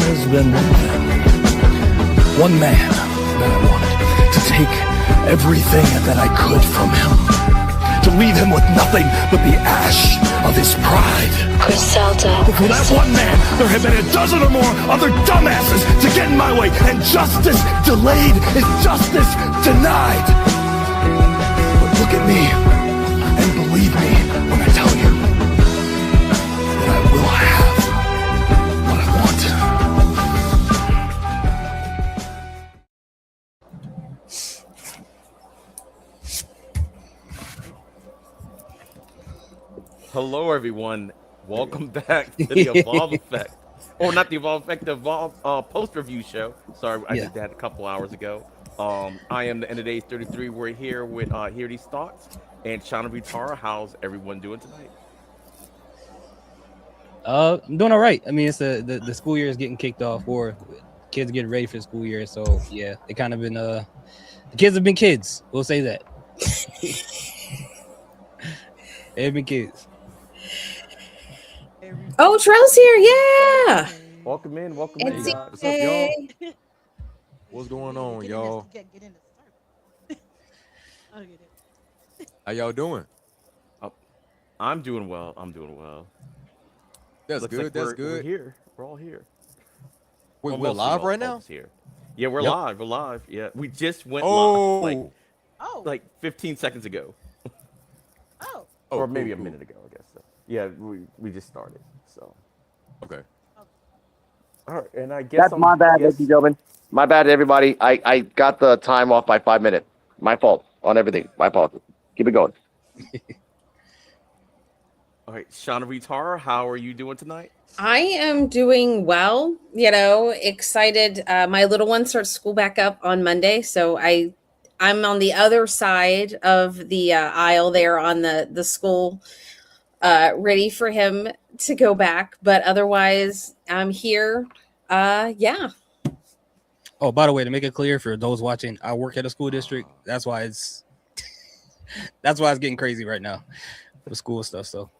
has been one man that I wanted to take everything that I could from him, to leave him with nothing but the ash of his pride. But for that one man, there have been a dozen or more other dumbasses to get in my way, and justice delayed is justice denied. But look at me and believe me when I tell you that I will have what I want. Hello, everyone. Welcome back to the Evolve Effect. Or not the Evolve Effect, the Evolve post-review show. Sorry, I did that a couple hours ago. I am the End of Days 33. We're here with Hear These Thoughts and Shauna Vitara. How's everyone doing tonight? I'm doing all right. I mean, it's the school year is getting kicked off, or kids are getting ready for the school year. So yeah, they kind of been the kids have been kids. We'll say that. They've been kids. Oh, Terrell's here. Yeah. Welcome in. Welcome in. What's up, y'all? What's going on, y'all? How y'all doing? I'm doing well. That's Looks good. like That's we're good. here. We're all here. Wait, Well, we're live right now? Here. Yeah, we're Yep. live. We're live. Yeah, we just went Oh. live like 15 seconds ago. Or maybe a minute ago, I guess. So. Yeah, we just started. So. Okay. All right, and I guess That's my bad, ladies and gentlemen. My bad, everybody. I got the time off by 5 minutes. My fault on everything. My fault. Keep it going. All right, Shauna Vitara, how are you doing tonight? I am doing well, excited. My little one starts school back up on Monday. So I'm on the other side of the aisle there on the school, ready for him to go back. But otherwise, I'm here. Yeah. Oh, by the way, to make it clear for those watching, I work at a school district. That's why it's getting crazy right now for the school stuff. So.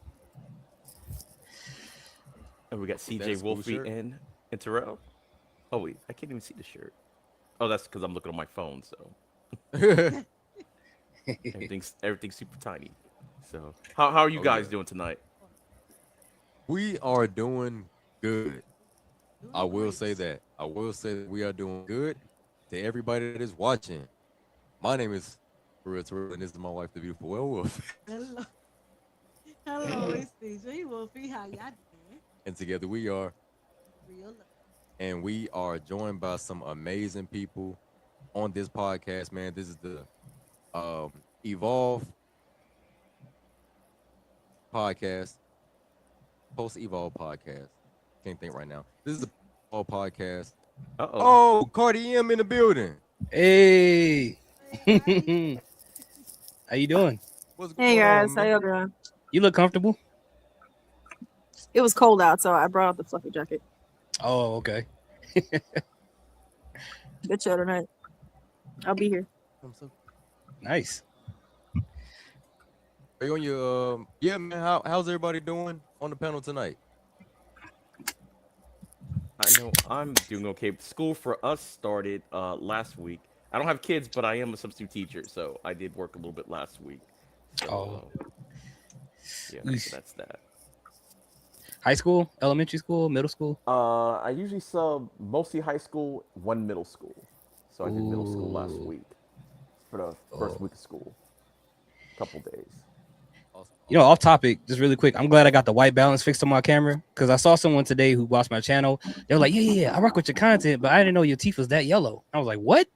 And we got Ceejaywolfy and Terrell. Oh wait, I can't even see the shirt. Oh, that's because I'm looking on my phone. So everything's super tiny. So how are you guys doing tonight? We are doing good. I will say that. I will say that we are doing good. To everybody that is watching, my name is Terrell, and this is my wife, the beautiful Werewolf. Hello, it's Ceejaywolfy. How y'all doing? And together we are. Real love. And we are joined by some amazing people on this podcast, man. This is the Evolve podcast, post-Evolve podcast. Can't think right now. This is the Evolve podcast. Oh, Cardi M in the building. Hey. How you doing? Hey guys, how y'all doing? You look comfortable. It was cold out, so I brought out the fluffy jacket. Oh, okay. Good show tonight. I'll be here. Nice. Are you on your yeah, man? How's everybody doing on the panel tonight? I know I'm doing okay. School for us started last week. I don't have kids, but I am a substitute teacher, so I did work a little bit last week. So, yeah, so that's that. High school, elementary school, middle school? I usually sub mostly high school, one middle school. So I did middle school last week for the first week of school. Couple days. You know, off topic, just really quick. I'm glad I got the white balance fixed on my camera because I saw someone today who watched my channel. They were like, yeah, I rock with your content, but I didn't know your teeth was that yellow. I was like, what?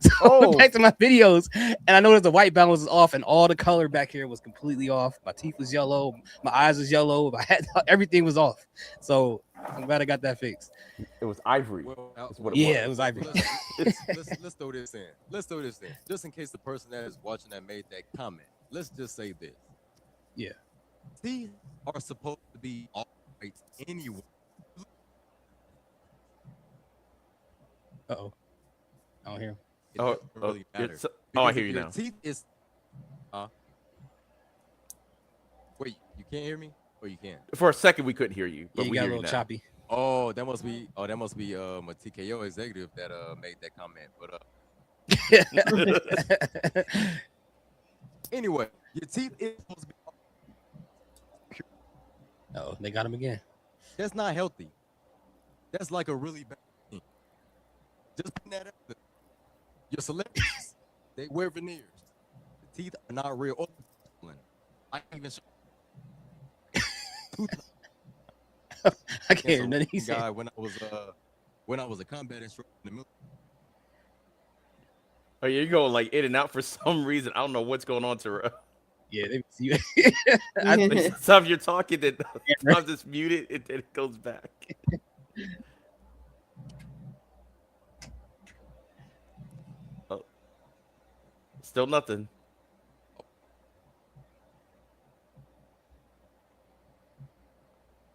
So I went back to my videos and I noticed the white balance was off and all the color back here was completely off. My teeth was yellow, my eyes was yellow, my head, everything was off. So I'm glad I got that fixed. It was ivory. It was ivory. Let's throw this in. Just in case the person that is watching that made that comment. Let's just say this. Yeah. Teeth are supposed to be all right anyway. Uh-oh. I don't hear him. It doesn't really matter. I hear you now. Teeth is wait, you can't hear me? Or you can? For a second we couldn't hear you, but Yeah, you we got hear a little you now. choppy. Oh, that must be a TKO executive that made that comment. But anyway, your teeth is supposed to be. Oh, they got him again. That's not healthy. That's like a really bad thing. Just putting that out there. Your celebrities, they wear veneers. The teeth are not real. I even show I can't hear nothing he guy said. when I was a combat instructor in the military. Oh, you're going like in and out for some reason. I don't know what's going on, Terrell. Yeah, they see you. Like, sometimes you're talking, then sometimes it's muted, and then it goes back. Oh, still nothing.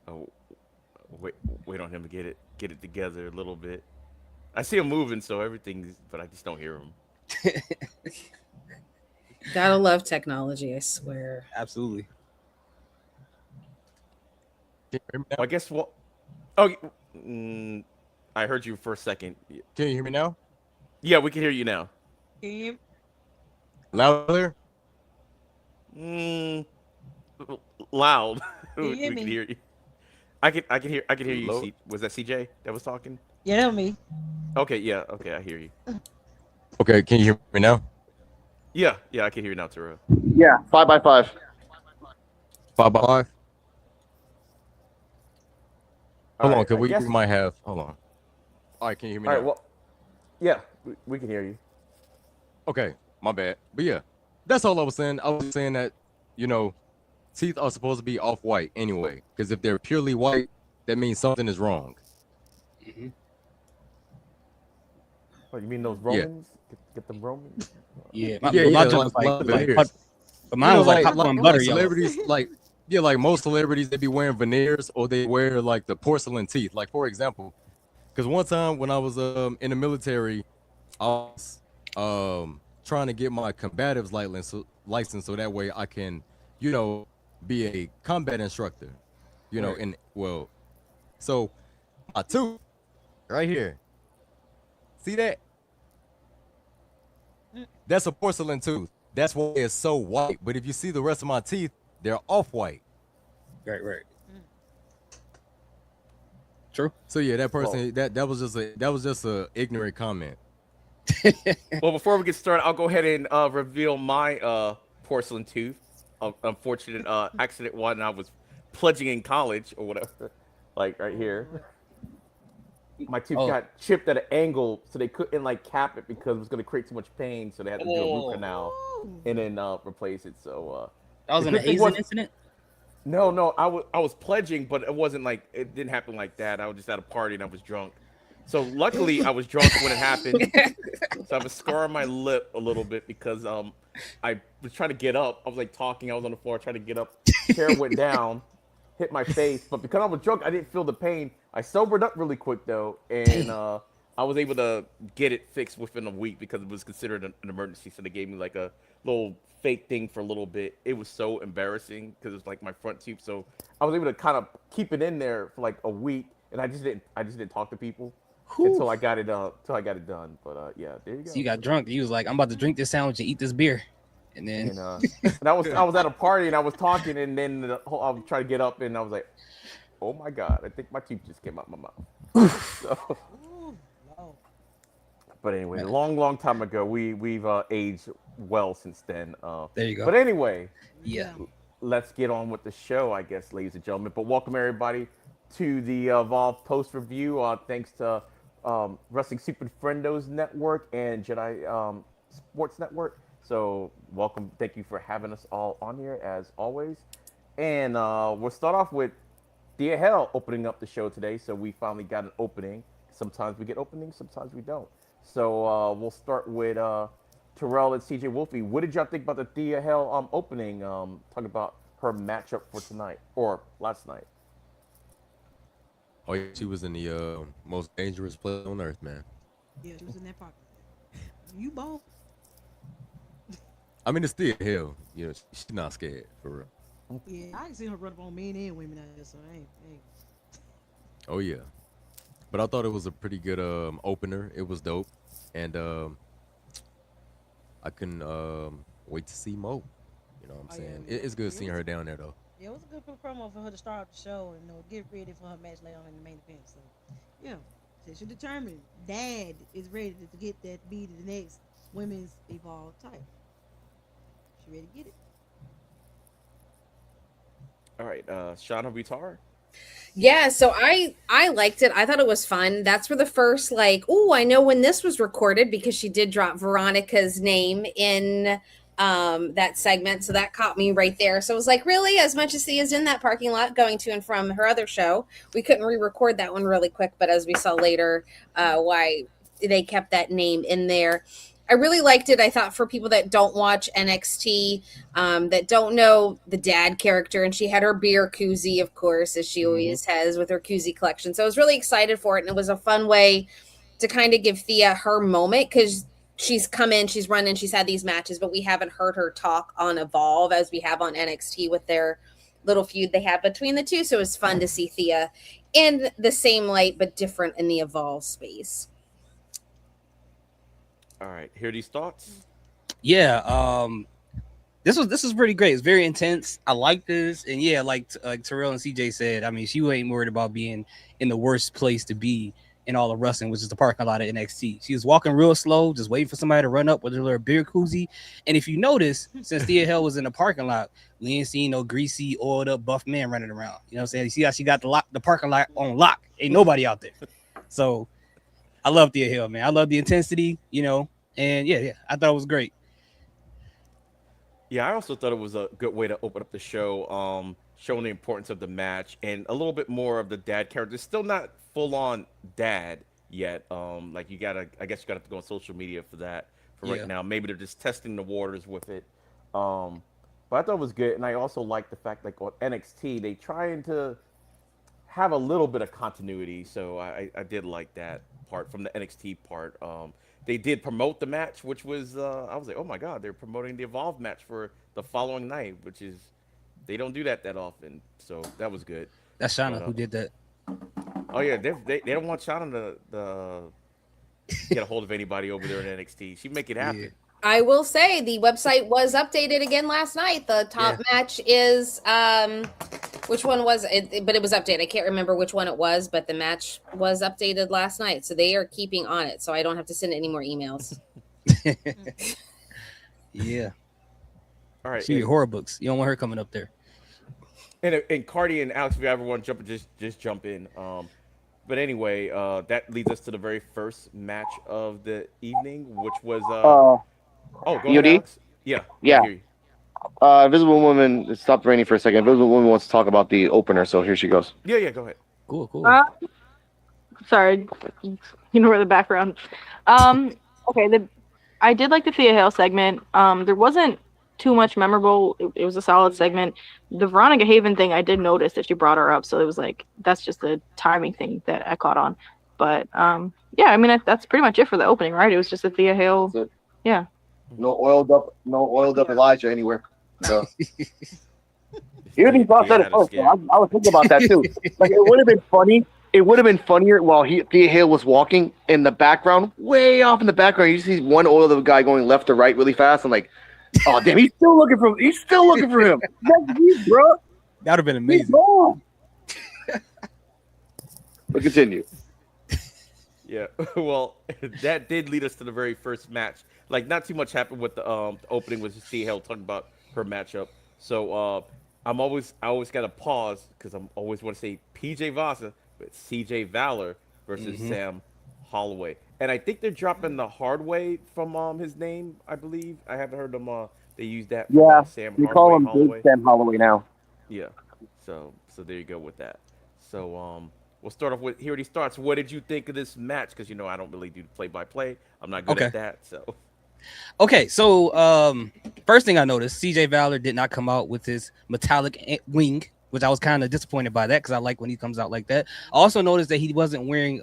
Oh, wait on him to get it together a little bit. I see him moving, so everything's, but I just don't hear him. Gotta love technology, I swear. Absolutely. Can you hear me now? Well, I guess what? Oh, I heard you for a second. Can you hear me now? Yeah, we can hear you now. Louder? Loud. Can you we hear can me? hear you. I can hear you. Low? Was that CJ that was talking? Yeah, that was me. Okay, yeah, okay, I hear you. Okay, can you hear me now? Yeah, I can hear you now, Terrell. Yeah, 5x5. 5x5? Hold on, Alright, cause I we guess- might have. Hold on. All right, can you hear me All now? right, well, yeah, we can hear you. Okay, my bad. But yeah, that's all I was saying. I was saying that, teeth are supposed to be off-white anyway. Because if they're purely white, that means something is wrong. Mm-hmm. Oh, you mean those Romans? Get them Romans? Yeah, My joke was like like veneers. but mine was like popcorn butter yellow. Celebrities, like most celebrities, they be wearing veneers or they wear like the porcelain teeth. Like for example, because one time when I was in the military, I was trying to get my combatives license so that way I can, be a combat instructor. Right. So my tooth right here. See that? That's a porcelain tooth. That's why it's so white. But if you see the rest of my teeth, they're off-white. Right. True. So yeah, that person that was just a ignorant comment. Well, before we get started, I'll go ahead and reveal my porcelain tooth. Unfortunate accident one. I was pledging in college or whatever, like right here. My tooth got chipped at an angle, so they couldn't like cap it because it was going to create too much pain. So they had to do a root canal and then replace it. So that was an Asian incident. No, I was pledging, but it wasn't like it didn't happen like that. I was just at a party and I was drunk. So luckily I was drunk when it happened. So I have a scar on my lip a little bit because I was trying to get up. I was like talking. I was on the floor trying to get up. Chair went down, hit my face. But because I was drunk, I didn't feel the pain. I sobered up really quick though, and I was able to get it fixed within a week because it was considered an emergency. So they gave me like a little fake thing for a little bit. It was so embarrassing because it was like my front tooth. So I was able to kind of keep it in there for like a week, and I just didn't talk to people until I got it done. But yeah, there you go. So you got drunk. You was like, I'm about to drink this sandwich and eat this beer, and then and I was at a party and I was talking, and then I was trying to get up, and I was like, oh my god, I think my tooth just came out my mouth. So, but anyway, a long time ago, we've aged well since then. There you go. But anyway, yeah, let's get on with the show, I guess, ladies and gentlemen. But welcome everybody to the Evolve post review. Thanks to Wrestling Super Friendos Network and Jedi Sports Network. So welcome, thank you for having us all on here as always. And we'll start off with DL opening up the show today. So we finally got an opening. Sometimes we get openings, sometimes we don't. So we'll start with Terrell and Ceejaywolfy. What did y'all think about the DL opening? Talking about her matchup for tonight or last night. Oh yeah, she was in the most dangerous place on earth, man. Yeah, she was in that pocket. You both. I mean, it's still hell. She's not scared for real. Yeah, I can see her run up on men and women out there, so I ain't. Oh yeah, but I thought it was a pretty good opener. It was dope, and I couldn't wait to see Mo. You know what I'm Oh, saying? yeah. It's good seeing her down there though. Yeah, it was a good promo for her to start off the show and get ready for her match later on in the main event. So, yeah, since you're determined, Dad is ready to get that be the next women's evolved title. She ready to get it? All right, Shauna Vitar. Yeah, so I liked it. I thought it was fun. That's where the first like, oh, I know when this was recorded because she did drop Veronica's name in that segment, so that caught me right there. So it was like, really, as much as he is in that parking lot going to and from her other show, we couldn't re-record that one really quick, but as we saw later, why they kept that name in there. I really liked it. I thought for people that don't watch NXT, that don't know the dad character, and she had her beer koozie, of course, as she always has with her koozie collection. So I was really excited for it, and it was a fun way to kind of give Thea her moment because she's come in, she's running, she's had these matches, but we haven't heard her talk on Evolve as we have on NXT with their little feud they have between the two. So it was fun to see Thea in the same light, but different in the Evolve space. All right, hear these thoughts. Yeah, this was pretty great. It's very intense. I like this, and yeah, like Terrell and CJ said, I mean, she ain't worried about being in the worst place to be in all of wrestling, which is the parking lot of NXT. She was walking real slow, just waiting for somebody to run up with her little beer koozie. And if you notice, since Thea Hell was in the parking lot, we ain't seen no greasy, oiled up, buff man running around. You know what I'm saying? You see how she got the parking lot on lock? Ain't nobody out there. So I love Thea Hell, man. I love the intensity, you know, and yeah, I thought it was great. Yeah, I also thought it was a good way to open up the show, showing the importance of the match and a little bit more of the dad character. It's still not full on dad yet. Like I guess you gotta have to go on social media for that for right now. Maybe they're just testing the waters with it. But I thought it was good, and I also like the fact like on NXT they trying to have a little bit of continuity. So I did like that part from the NXT part. They did promote the match, which was I was like, oh my god, they're promoting the Evolve match for the following night, which is they don't do that often. So that was good. That's Shauna who did that. Oh yeah, they don't want Shauna to get a hold of anybody over there in NXT. She make it happen. Yeah. I will say the website was updated again last night. The top match is which one was it? But it was updated. I can't remember which one it was, but the match was updated last night. So they are keeping on it. So I don't have to send any more emails. Yeah. All right. She read horror books. You don't want her coming up there. And Cardi and Alex, if you ever want to jump in, just jump in. But anyway, that leads us to the very first match of the evening, which was go ahead, Alex. Yeah. Invisible Woman stopped raining for a second. Invisible Woman wants to talk about the opener, so here she goes. Yeah, go ahead. Cool. Sorry, you know where the background. Okay, I did like the Thea Hale segment. There wasn't too much memorable. It was a solid segment. The Veronica Haven thing, I did notice that she brought her up, so it was like that's just a timing thing that I caught on. But yeah, I mean that's pretty much it for the opening, right? It was just a Thea Hale. Yeah. No oiled up Elijah anywhere. So. Even he thought that at first. I was thinking about that too. Like it would have been funny. It would have been funnier while Thea Hale was walking in the background, way off in the background. You see one oiled up guy going left to right really fast. I'm like, oh damn, he's still looking for him. That's me, bro. That would have been amazing. But continue. Yeah, well, that did lead us to the very first match. Like, not too much happened with the opening was just Thea Hale talking about her matchup. So I always got to pause because I'm always want to say PJ Vasa, but CJ Valor versus Sam Holloway. And I think they're dropping the hard way from his name, I believe. I haven't heard them they use that for Sam we Hardway, call him Holloway. Big Sam Holloway now. Yeah. So there you go with that. So we'll start off with here he starts. What did you think of this match? Because I don't really do play-by-play. I'm not good at that. So okay, so first thing I noticed, CJ Valor did not come out with his metallic wing, which I was kind of disappointed by that because I like when he comes out like that. I also noticed that he wasn't wearing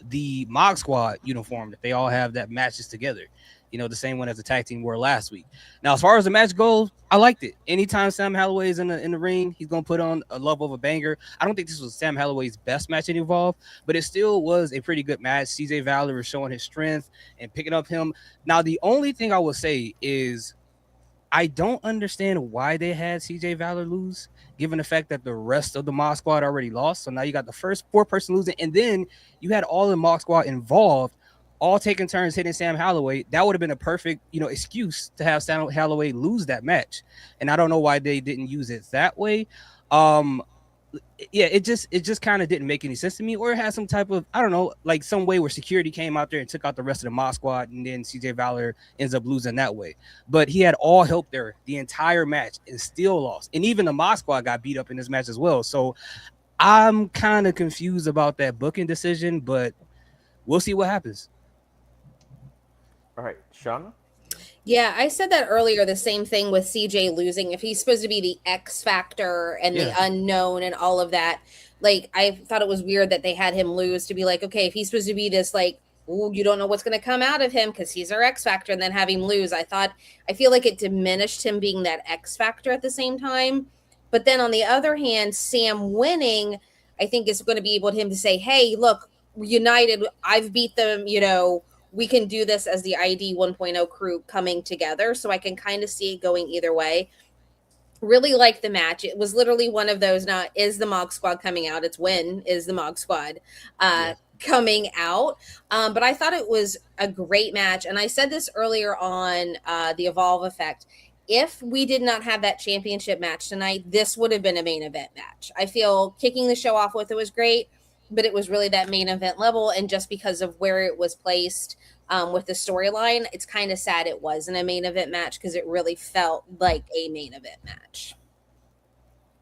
the Mod Squad uniform that they all have that matches together. the same one as the tag team were last week. Now, as far as the match goes, I liked it. Anytime Sam Holloway is in the ring, he's gonna put on a level of a banger. I don't think this was Sam Holloway's best match in Evolve, but it still was a pretty good match. CJ Valor is showing his strength and picking up him. Now, the only thing I will say is I don't understand why they had CJ Valor lose, given the fact that the rest of the Mod Squad already lost. So now you got the first 4-person losing, and then you had all the Mod Squad involved, all taking turns hitting Sam Holloway. That would have been a perfect, excuse to have Sam Holloway lose that match. And I don't know why they didn't use it that way. It just kind of didn't make any sense to me, or it had some type of, I don't know, like some way where security came out there and took out the rest of the Mod Squad, and then CJ Valor ends up losing that way. But he had all help there the entire match and still lost, and even the Mod Squad got beat up in this match as well. So I'm kind of confused about that booking decision, but we'll see what happens. All right, Shauna. Yeah, I said that earlier, the same thing with CJ losing. If he's supposed to be the X factor and the unknown and all of that, like, I thought it was weird that they had him lose to be like, okay, if he's supposed to be this, like, ooh, you don't know what's going to come out of him because he's our X factor, and then have him lose. I feel like it diminished him being that X factor at the same time. But then on the other hand, Sam winning, I think is going to be able to him to say, hey, look, united, I've beat them, we can do this as the ID 1.0 crew coming together. So I can kind of see it going either way. Really like the match. It was literally one of those, not is the Mog Squad coming out, it's when is the Mog Squad coming out. But I thought it was a great match. And I said this earlier on the Evolve Effect. If we did not have that championship match tonight, this would have been a main event match. I feel kicking the show off with it was great, but it was really that main event level. And just because of where it was placed with the storyline, it's kind of sad it wasn't a main event match because it really felt like a main event match.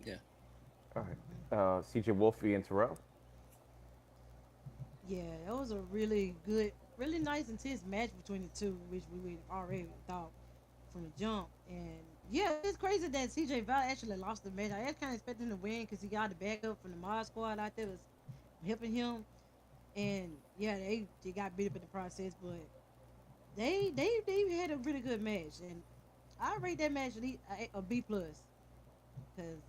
Yeah. All right. Ceejaywolfy and Terrell. Yeah, it was a really good, really nice, intense match between the two, which we already thought from the jump. And yeah, it's crazy that CJ Valor actually lost the match. I was kind of expecting him to win because he got the backup from the Mod Squad out there was helping him. And yeah, they got beat up in the process, but they had a really good match, and I rate that match a B plus because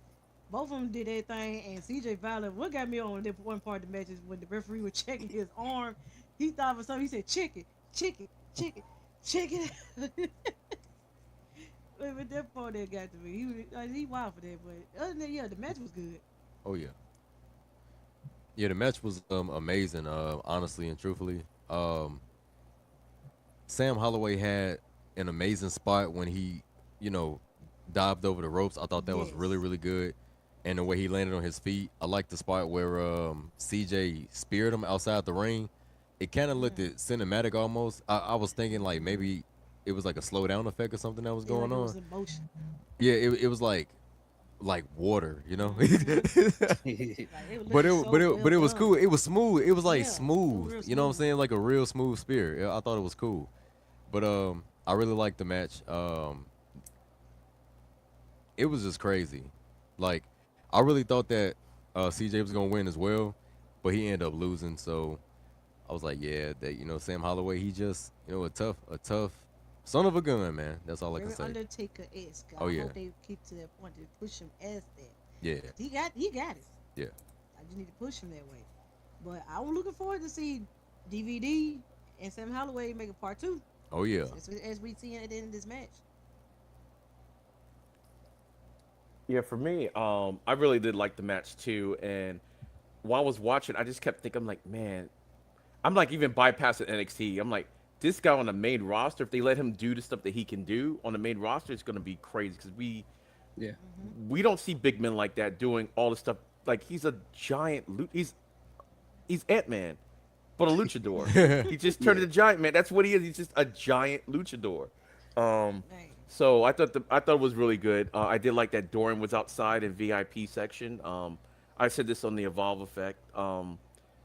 both of them did their thing. And CJ Valor, what got me on that one part of the match is when the referee was checking his arm, he thought for something. He said, "Chicken." But that part that got to me, he wild for that. But other than that, yeah, the match was good. Oh yeah. Yeah, the match was amazing, honestly and truthfully. Sam Holloway had an amazing spot when he, dived over the ropes. I thought that was really, really good. And the way he landed on his feet. I liked the spot where CJ speared him outside the ring. It kind of looked cinematic almost. I was thinking like maybe it was like a slow down effect or something that was going on. It was emotion. Yeah, it was like water, but it was cool. It was smooth. It was like smooth. You know what I'm saying? Like a real smooth spear. I thought it was cool. But I really liked the match. It was just crazy. Like I really thought that CJ was gonna win as well, but he ended up losing. So I was like, yeah, that Sam Holloway, he just a tough son of a gun, man. That's all I can say. Undertaker-esque. I hope they keep to that point to push him as that. Yeah. He got it. Yeah. I just need to push him that way. But I'm looking forward to see DVD and Sam Holloway make a part 2. Oh yeah. As we see at the end of this match. Yeah, for me, I really did like the match too. And while I was watching, I just kept thinking, I'm like, man, I'm like even bypassing NXT. I'm like, this guy on the main roster, if they let him do the stuff that he can do on the main roster, it's gonna be crazy because we don't see big men like that doing all the stuff. Like he's a giant, he's Ant-Man, but a luchador. He just turned into a giant man. That's what he is. He's just a giant luchador. So I thought it was really good. I did like that Dorian was outside in VIP section. I said this on the Evolve Effect.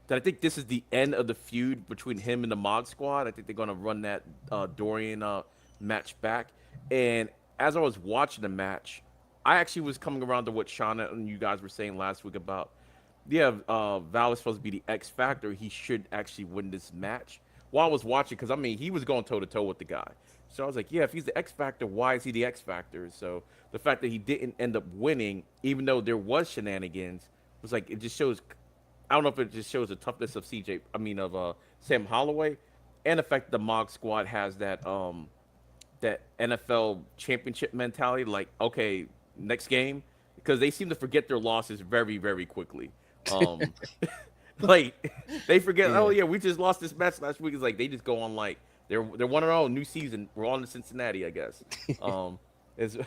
That I think this is the end of the feud between him and the Mod Squad. I think they're gonna run that Dorian match back. And as I was watching the match, I actually was coming around to what Shauna and you guys were saying last week about, Valor's supposed to be the X Factor. He should actually win this match. while I was watching, because I mean, he was going toe to toe with the guy. So I was like, yeah, if he's the X Factor, why is he the X Factor? So the fact that he didn't end up winning, even though there was shenanigans, was like, it just shows. I don't know if it just shows the toughness of Sam Holloway, and the fact that the Mog Squad has that NFL championship mentality. Like, okay, next game, because they seem to forget their losses very, very quickly. Like they forget. Oh yeah, we just lost this match last week. It's like they just go on like they're 1-0, new season. We're on to Cincinnati, I guess. Is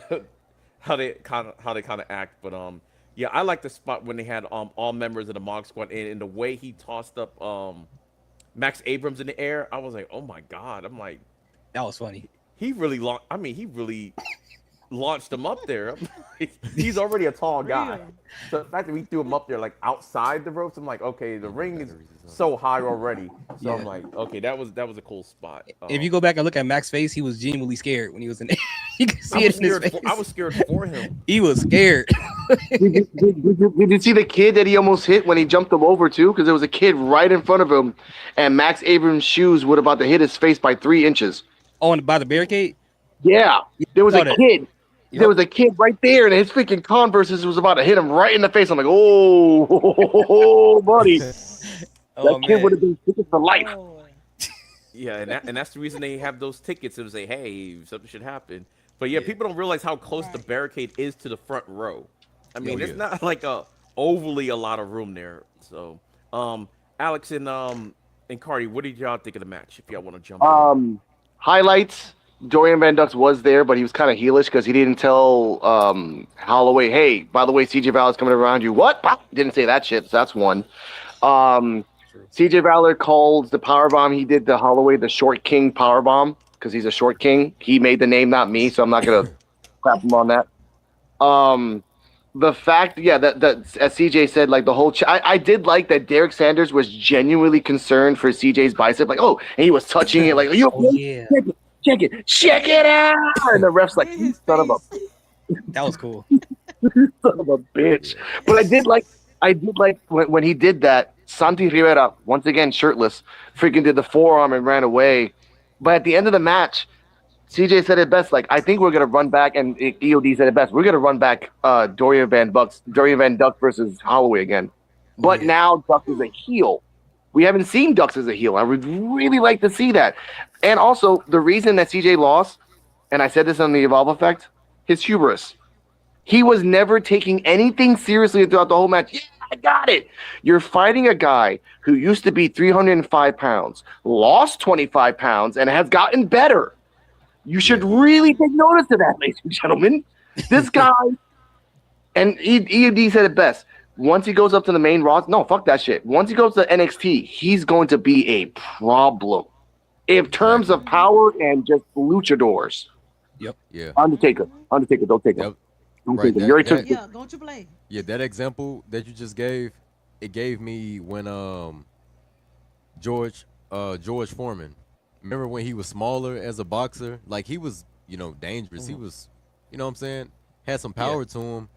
how they kind of act. But yeah, I like the spot when they had all members of the Mog Squad and the way he tossed up Max Abrams in the air. I was like, oh my god. I'm like, that was funny. He really launched him up there. He's already a tall guy. So the fact that we threw him up there like outside the ropes, I'm like, okay, the ring is so high already. So I'm like, okay, that was a cool spot. If you go back and look at Max's face, he was genuinely scared when he was in there. You can see it in his face. I was scared for him. He was scared. Did you see the kid that he almost hit when he jumped him over too? Because there was a kid right in front of him, and Max Abrams' shoes were about to hit his face by 3 inches. Oh, and by the barricade? Yeah, there was a kid. Yep. There was a kid right there, and his freaking Converses was about to hit him right in the face. I'm like, oh, buddy. That kid would have been tickets for life. Yeah, and that's the reason they have those tickets and say, hey, something should happen. But yeah, people don't realize how close the barricade is to the front row. I mean, it's not like overly a lot of room there. So, Alex and Cardi, what did y'all think of the match? If y'all want to jump in. Highlights. Dorian Van Dux was there, but he was kind of heelish because he didn't tell Holloway, hey, by the way, CJ Valor's coming around you. What? Didn't say that shit, so that's one. CJ Valor called the powerbomb. He did the Holloway, the short king powerbomb, because he's a short king. He made the name, not me, so I'm not going to crap him on that. The fact, that as CJ said, like the whole I did like that Derek Sanders was genuinely concerned for CJ's bicep. Like, and he was touching it like, check it out. And the ref's like, you son of a that was cool. Son of a bitch. But I did like when he did that, Santi Rivera, once again shirtless, freaking did the forearm and ran away. But at the end of the match, CJ said it best, like, I think we're gonna run back, and EOD said it best, we're gonna run back Dorian Van Dux versus Holloway again. But now Dux is a heel. We haven't seen Dux as a heel. I would really like to see that. And also, the reason that CJ lost, and I said this on the Evolve Effect, his hubris. He was never taking anything seriously throughout the whole match. Yeah, I got it. You're fighting a guy who used to be 305 pounds, lost 25 pounds, and has gotten better. You should really take notice of that, ladies and gentlemen. This guy, and EOD said it best. Once he goes up to the main roster, no, fuck that shit. Once he goes to NXT, he's going to be a problem in terms of power and just luchadors. Yep. Yeah. Undertaker, don't take him. Don't take him. Don't you play? Yeah, that example that you just gave, it gave me when George Foreman. Remember when he was smaller as a boxer? Like he was, dangerous. He was, what I'm saying, had some power to him.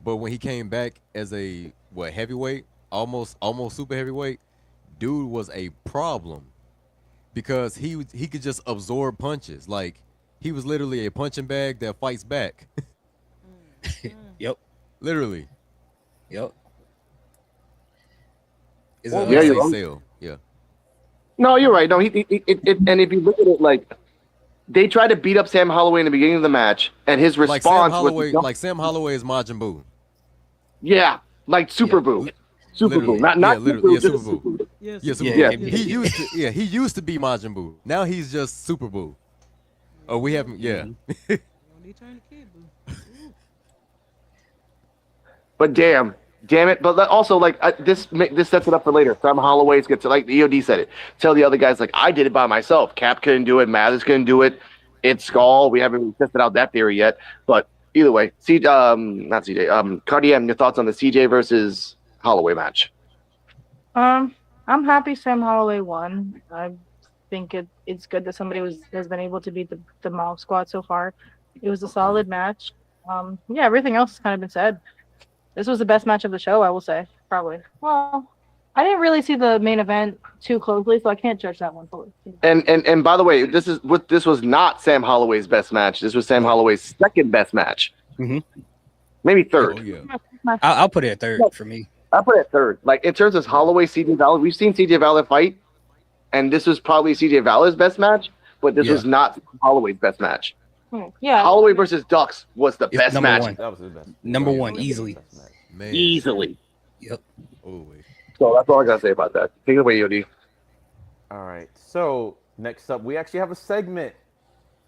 But when he came back as a heavyweight, almost super heavyweight, dude was a problem because he could just absorb punches. Like he was literally a punching bag that fights back. Yep. Literally. Yep. Yeah. No, you're right. No, and if you look at it, like they tried to beat up Sam Holloway in the beginning of the match, and his response was Sam Holloway is Majin Buu. Yeah, like Super Buu. Super Buu. Not literally, Super Buu. Yes. Yeah, Super Buu. He used to be Majin Buu. Now he's just Super Buu. Oh, we haven't. Yeah. But damn it! But also, like this sets it up for later. Sam Holloway's gets like the EOD said it. Tell the other guys like I did it by myself. Cap couldn't do it. Mathers couldn't do it. It's Skull. We haven't tested out that theory yet. But either way, not CJ. Cardi, your thoughts on the CJ versus Holloway match? I'm happy Sam Holloway won. I think it's good that somebody has been able to beat the Mob Squad so far. It was a solid match. Everything else has kind of been said. This was the best match of the show, I will say. Probably. Well, I didn't really see the main event too closely, so I can't judge that one fully. And by the way, this was not Sam Holloway's best match. This was Sam Holloway's second best match. Mm-hmm. Maybe third. Oh yeah. I'll put it at third for me. I put it at third. Like in terms of Holloway, CJ Valor, we've seen CJ Valor fight, and this was probably CJ Valor's best match, but this was not Holloway's best match. Yeah. Holloway versus Ducks was the best number match. one. That was his best. Number one, easily. Man. Easily. Yep. Oh wait. So that's all I gotta say about that. Take it away, Yodi. All right. So next up, we actually have a segment.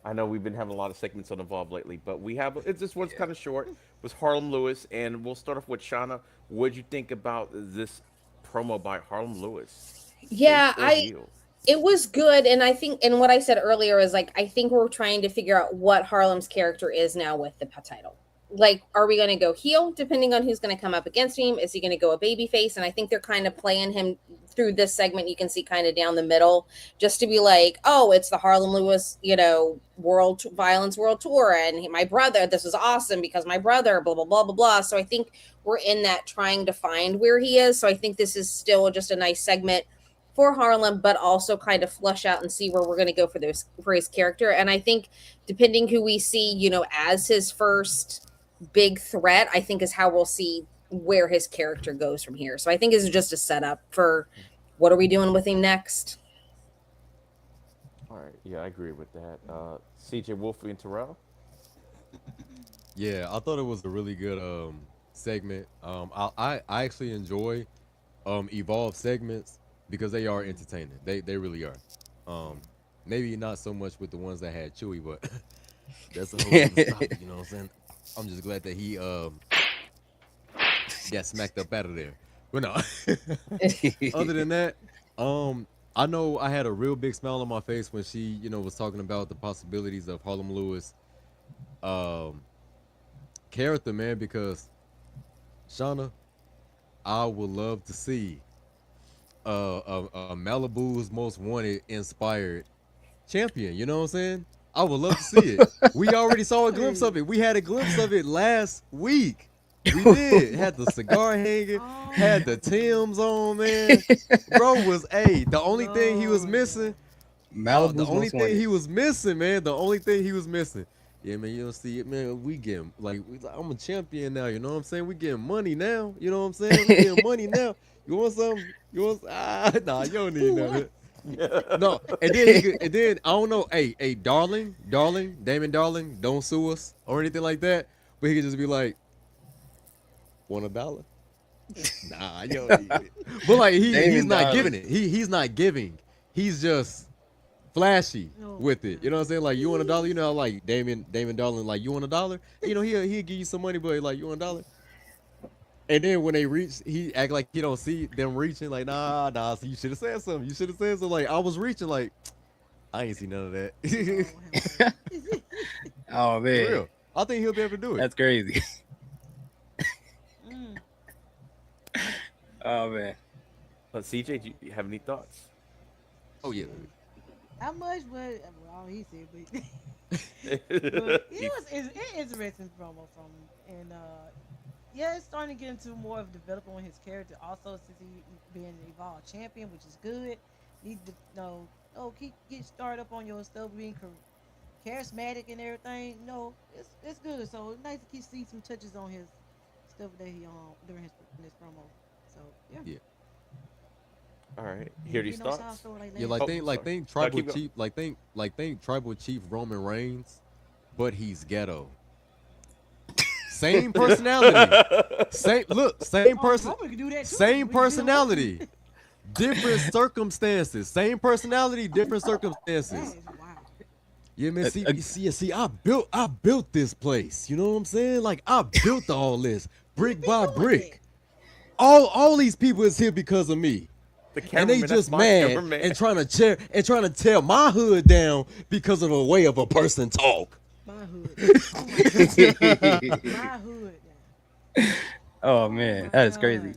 I know we've been having a lot of segments on Evolve lately, but we have this one's kind of short. It was Harlem Lewis, and we'll start off with Shauna. What did you think about this promo by Harlem Lewis? Yeah, Face or heel? it was good, and I think, and what I said earlier is like I think we're trying to figure out what Harlem's character is now with the title. Like, are we going to go heel depending on who's going to come up against him? Is he going to go a baby face? And I think they're kind of playing him through this segment. You can see kind of down the middle, just to be like, oh, it's the Harlem Lewis, World Violence World Tour, and my brother. This was awesome because my brother, blah blah blah blah blah. So I think we're in that trying to find where he is. So I think this is still just a nice segment for Harlem, but also kind of flush out and see where we're going to go for his character. And I think depending who we see, as his first big threat, I think is how we'll see where his character goes from here. So I think it's just a setup for what are we doing with him next. All right, yeah, I agree with that. Ceejaywolfy and Terrell. Yeah, I thought it was a really good segment. I actually enjoy Evolve segments because they are entertaining. They really are. Maybe not so much with the ones that had Chewy, but that's a whole other topic, you know what I'm saying? I'm just glad that he got smacked up out of there. But no. Other than that, I know I had a real big smile on my face when she, was talking about the possibilities of Harlem Lewis character, man, because Shauna, I would love to see a Malibu's Most Wanted inspired champion, you know what I'm saying? I would love to see it. We already saw a glimpse of it. We had a glimpse of it last week. We did. Had the cigar hanging, had the Timbs on, man. Bro was the only thing he was missing. Malibu's The only Most thing Wanted. he was missing, man. The only thing he was missing. Yeah, man, you don't see it, man. We getting I'm a champion now, you know what I'm saying? We getting money now. You know what I'm saying? We getting money now. You want something? Nah, you don't need nothing. No, and then I don't know. Hey, darling, Damon, darling, don't sue us or anything like that. But he could just be like, want $1? Nah, you don't need it. But like he's not giving it. He's not giving. He's just flashy with it. You know what I'm saying? Like, you want $1? You know how like Damon, darling, like, you want $1? He'll give you some money, but like, you want $1? And then when they reach, he act like he don't see them reaching. Like, nah. So you should have said something. You should have said something. Like, I was reaching. Like, I ain't see none of that. Oh For man, real. I think he'll be able to do it. that's crazy. Oh man. But CJ, do you have any thoughts? Oh yeah. How much was all he said, but it was an interesting promo from him, and yeah, it's starting to get into more of developing on his character. Also, since he being an Evolved champion, which is good. Need to get started up on your stuff, being charismatic and everything. It's good. So it's nice to see some touches on his stuff that he during his promo. So yeah. All right, hear these thoughts. Yeah, think tribal chief, think tribal chief Roman Reigns, but he's ghetto. Same personality. Same person. Same personality. Different circumstances. Same personality, different circumstances. Yeah, man. See, I built this place. You know what I'm saying? Like, I built all this brick by brick. All these people is here because of me. And they just mad and trying to tear my hood down because of the way of a person talk. My hood. My hood. Oh man, that is crazy.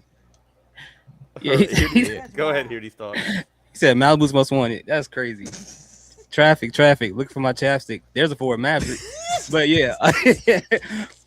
Yeah, go ahead, hear these thoughts. He said Malibu's Most Wanted. That's crazy. Traffic. Look for my chapstick. There's a forward Maverick. But yeah,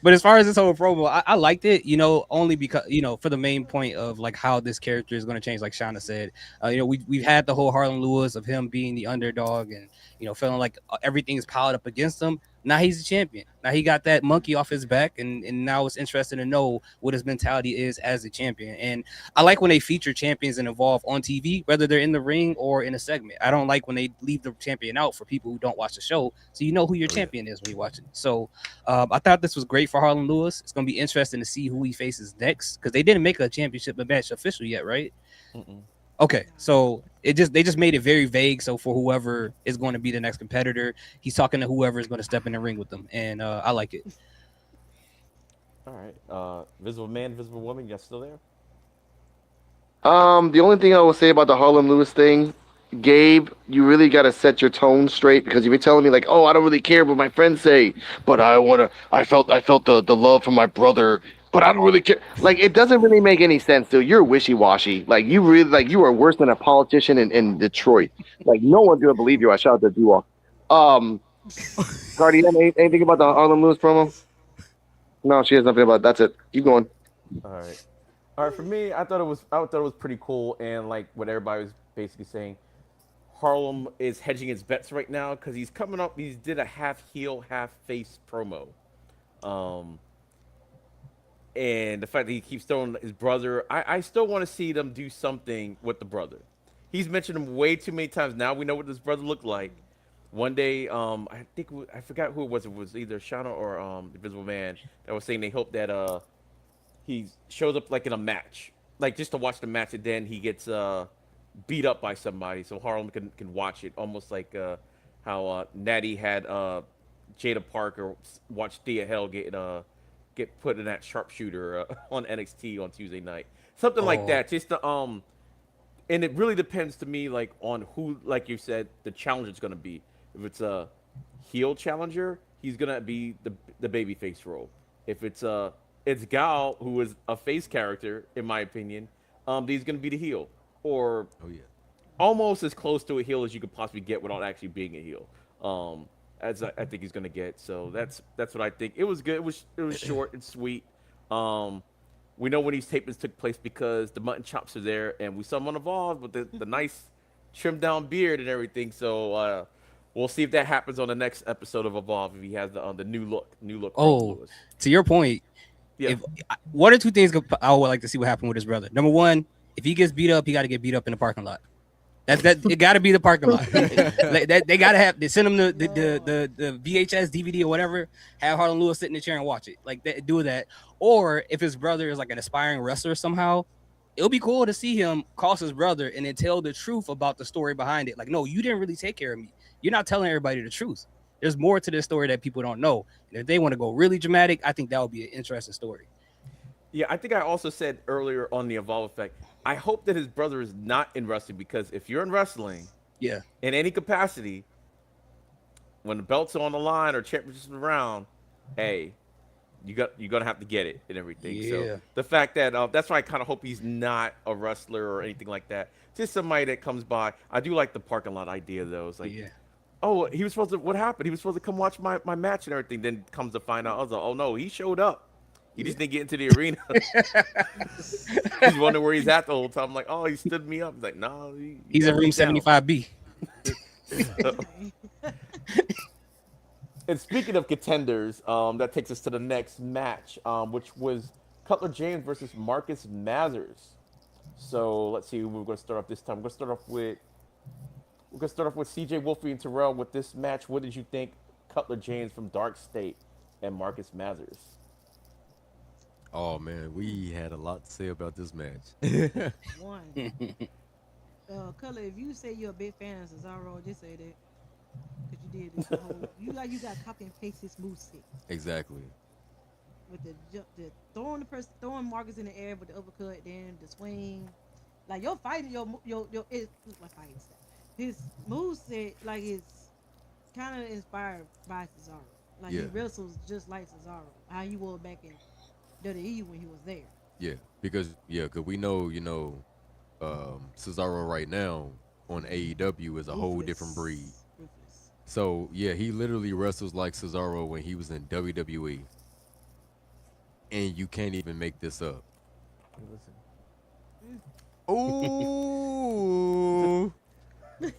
but as far as this whole promo, I liked it, only because, for the main point of like how this character is going to change, like Shauna said. We've had the whole Harlan Lewis of him being the underdog and, feeling like everything is piled up against him. Now he's a champion. Now he got that monkey off his back, and now it's interesting to know what his mentality is as a champion. And I like when they feature champions and Evolve on TV, whether they're in the ring or in a segment. I don't like when they leave the champion out for people who don't watch the show, so you know who your champion is when you watch it. So I thought this was great for Harlan Lewis. It's going to be interesting to see who he faces next, because they didn't make a championship match official yet, right? Mm-mm. Okay, so they just made it very vague. So for whoever is going to be the next competitor, he's talking to whoever is going to step in the ring with them, and I like it. All right, Visible Man, Visible Woman, you guys still there? The only thing I will say about the Harlan Lewis thing, Gabe, you really got to set your tone straight, because if you're telling me like, oh, I don't really care what my friends say, but I felt the love from my brother, but I don't really care. Like, it doesn't really make any sense, dude. You're wishy-washy. Like, you really, like, you are worse than a politician in Detroit. Like, no one's gonna believe you. I shout out to Duo. Cardi, you have anything about the Harlan Lewis promo? No, she has nothing about it. That's it. Keep going. All right. For me, I thought it was pretty cool, and like what everybody was basically saying, Harlem is hedging his bets right now because he's coming up. He did a half heel, half face promo, and the fact that he keeps throwing his brother, I still want to see them do something with the brother. He's mentioned him way too many times. Now we know what this brother looked like. One day, I forgot who it was. It was either Shauna or the Invisible Man that was saying they hope that he shows up like in a match, like just to watch the match, and then he gets beat up by somebody, so Harlem can watch it, almost like how Natty had Jada Parker watch Thea Hell get put in that sharpshooter on NXT on Tuesday night, something like that. Just to, and it really depends to me, like on who, like you said, the challenger is going to be. If it's a heel challenger, he's gonna be the babyface role. If it's Gal, who is a face character, in my opinion, he's gonna be the heel, or almost as close to a heel as you could possibly get without actually being a heel. As I think he's gonna get. So that's what I think. It was good. It was short and sweet. We know when these tapings took place because the mutton chops are there, and we saw him on Evolve with the nice trimmed down beard and everything. So we'll see if that happens on the next episode of Evolve, if he has the new look. Oh, to your point, if one or two things I would like to see what happened with his brother. Number one, if he gets beat up, he got to get beat up in the parking lot. That it got to be the parking lot. Like, they got to have. They send him the VHS, DVD, or whatever. Have Harlan Lewis sit in the chair and watch it. Like, do that. Or if his brother is like an aspiring wrestler somehow, it'll be cool to see him call his brother and then tell the truth about the story behind it. Like, no, you didn't really take care of me. You're not telling everybody the truth. There's more to this story that people don't know. And if they want to go really dramatic, I think that would be an interesting story. Yeah, I think I also said earlier on the Evolve Effect, I hope that his brother is not in wrestling, because if you're in wrestling, in any capacity, when the belts are on the line or championships around, hey, you're gonna have to get it and everything. Yeah. So the fact that that's why I kind of hope he's not a wrestler or anything like that. Just somebody that comes by. I do like the parking lot idea though. It's like, oh, he was supposed to. What happened? He was supposed to come watch my match and everything. Then comes to find out, I was like, oh no, he showed up. He just didn't get into the arena. He's wondering where he's at the whole time. I'm like, oh, he stood me up. He's like, no, he's in room 75B. And speaking of contenders, that takes us to the next match, which was Cutler James versus Marcus Mazers. So let's see who we're going to start off this time. We're going to start off with Ceejaywolfy and Terrell with this match. What did you think, Cutler James from Dark State and Marcus Mazers? Oh man, we had a lot to say about this match. One, Cutler, if you say you're a big fan of Cesaro, just say that. Because you did this whole, you got copy and paste his moveset. Exactly. With the throwing Marcus in the air with the uppercut, then the swing. Like your fighting, it's my fighting style. His moveset, like, it's kind of inspired by Cesaro. Like he wrestles just like Cesaro. How he was back in WWE when he was there. Yeah, because we know, Cesaro right now on AEW is a whole different breed. So yeah, he literally wrestles like Cesaro when he was in WWE, and you can't even make this up. Ooh,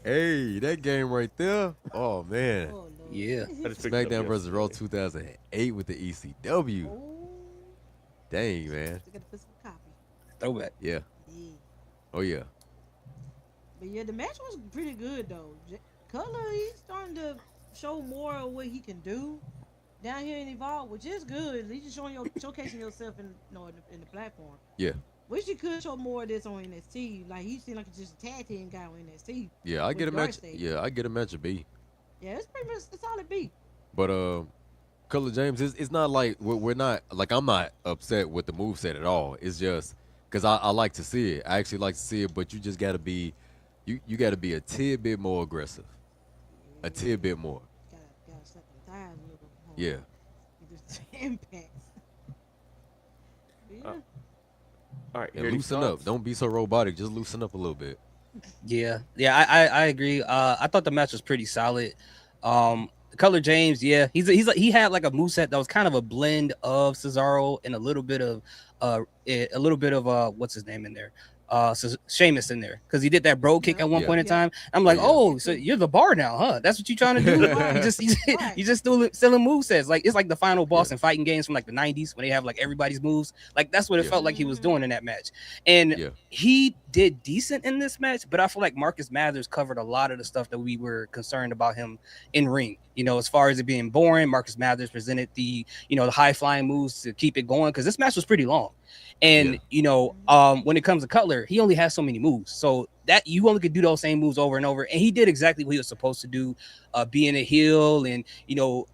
hey, that game right there. Oh man, Oh, Lord. Yeah. I just picked it up SmackDown versus Raw yesterday. 2008 with the ECW. Oh, Dang man, still gotta put some copy. Throwback. yeah. Yeah. Oh yeah. But yeah, the match was pretty good though. Cutler, he's starting to show more of what he can do down here in Evolve, which is good. He's just showcasing yourself in the platform. Yeah. Wish you could show more of this on NXT. Like he seemed like he's just a tag team guy on NXT. Yeah, I with get a Dark match. State. Yeah, I get a match of B. Yeah, it's pretty much a solid beat. But Color James, it's not like we're not like I'm not upset with the moveset at all. It's just because I like to see it. I actually like to see it, but you just gotta be you gotta be a tidbit more aggressive. A tidbit more. Gotta slap them thighs a little more. Yeah. Get those impacts. Yeah. All right, And here are these loosen up. thoughts. Don't be so robotic. Just loosen up a little bit. Yeah, I agree. I thought the match was pretty solid. Color James, yeah, he had like a moveset that was kind of a blend of Cesaro and a little bit of what's his name in there, Sheamus in there, because he did that bro kick at one Yeah. point in time. I'm like, yeah. oh, so you're the bar now, huh? That's what you trying to do? you just selling movesets. Like it's like the final boss in fighting games from like the 90s when they have like everybody's moves. Like that's what it felt like he was doing in that match. And he did decent in this match, but I feel like Marcus Mathers covered a lot of the stuff that we were concerned about him in ring. You know, as far as it being boring, Marcus Mathers presented the high flying moves to keep it going, because this match was pretty long. And when it comes to Cutler, he only has so many moves, so that you only could do those same moves over and over. And he did exactly what he was supposed to do, being a heel and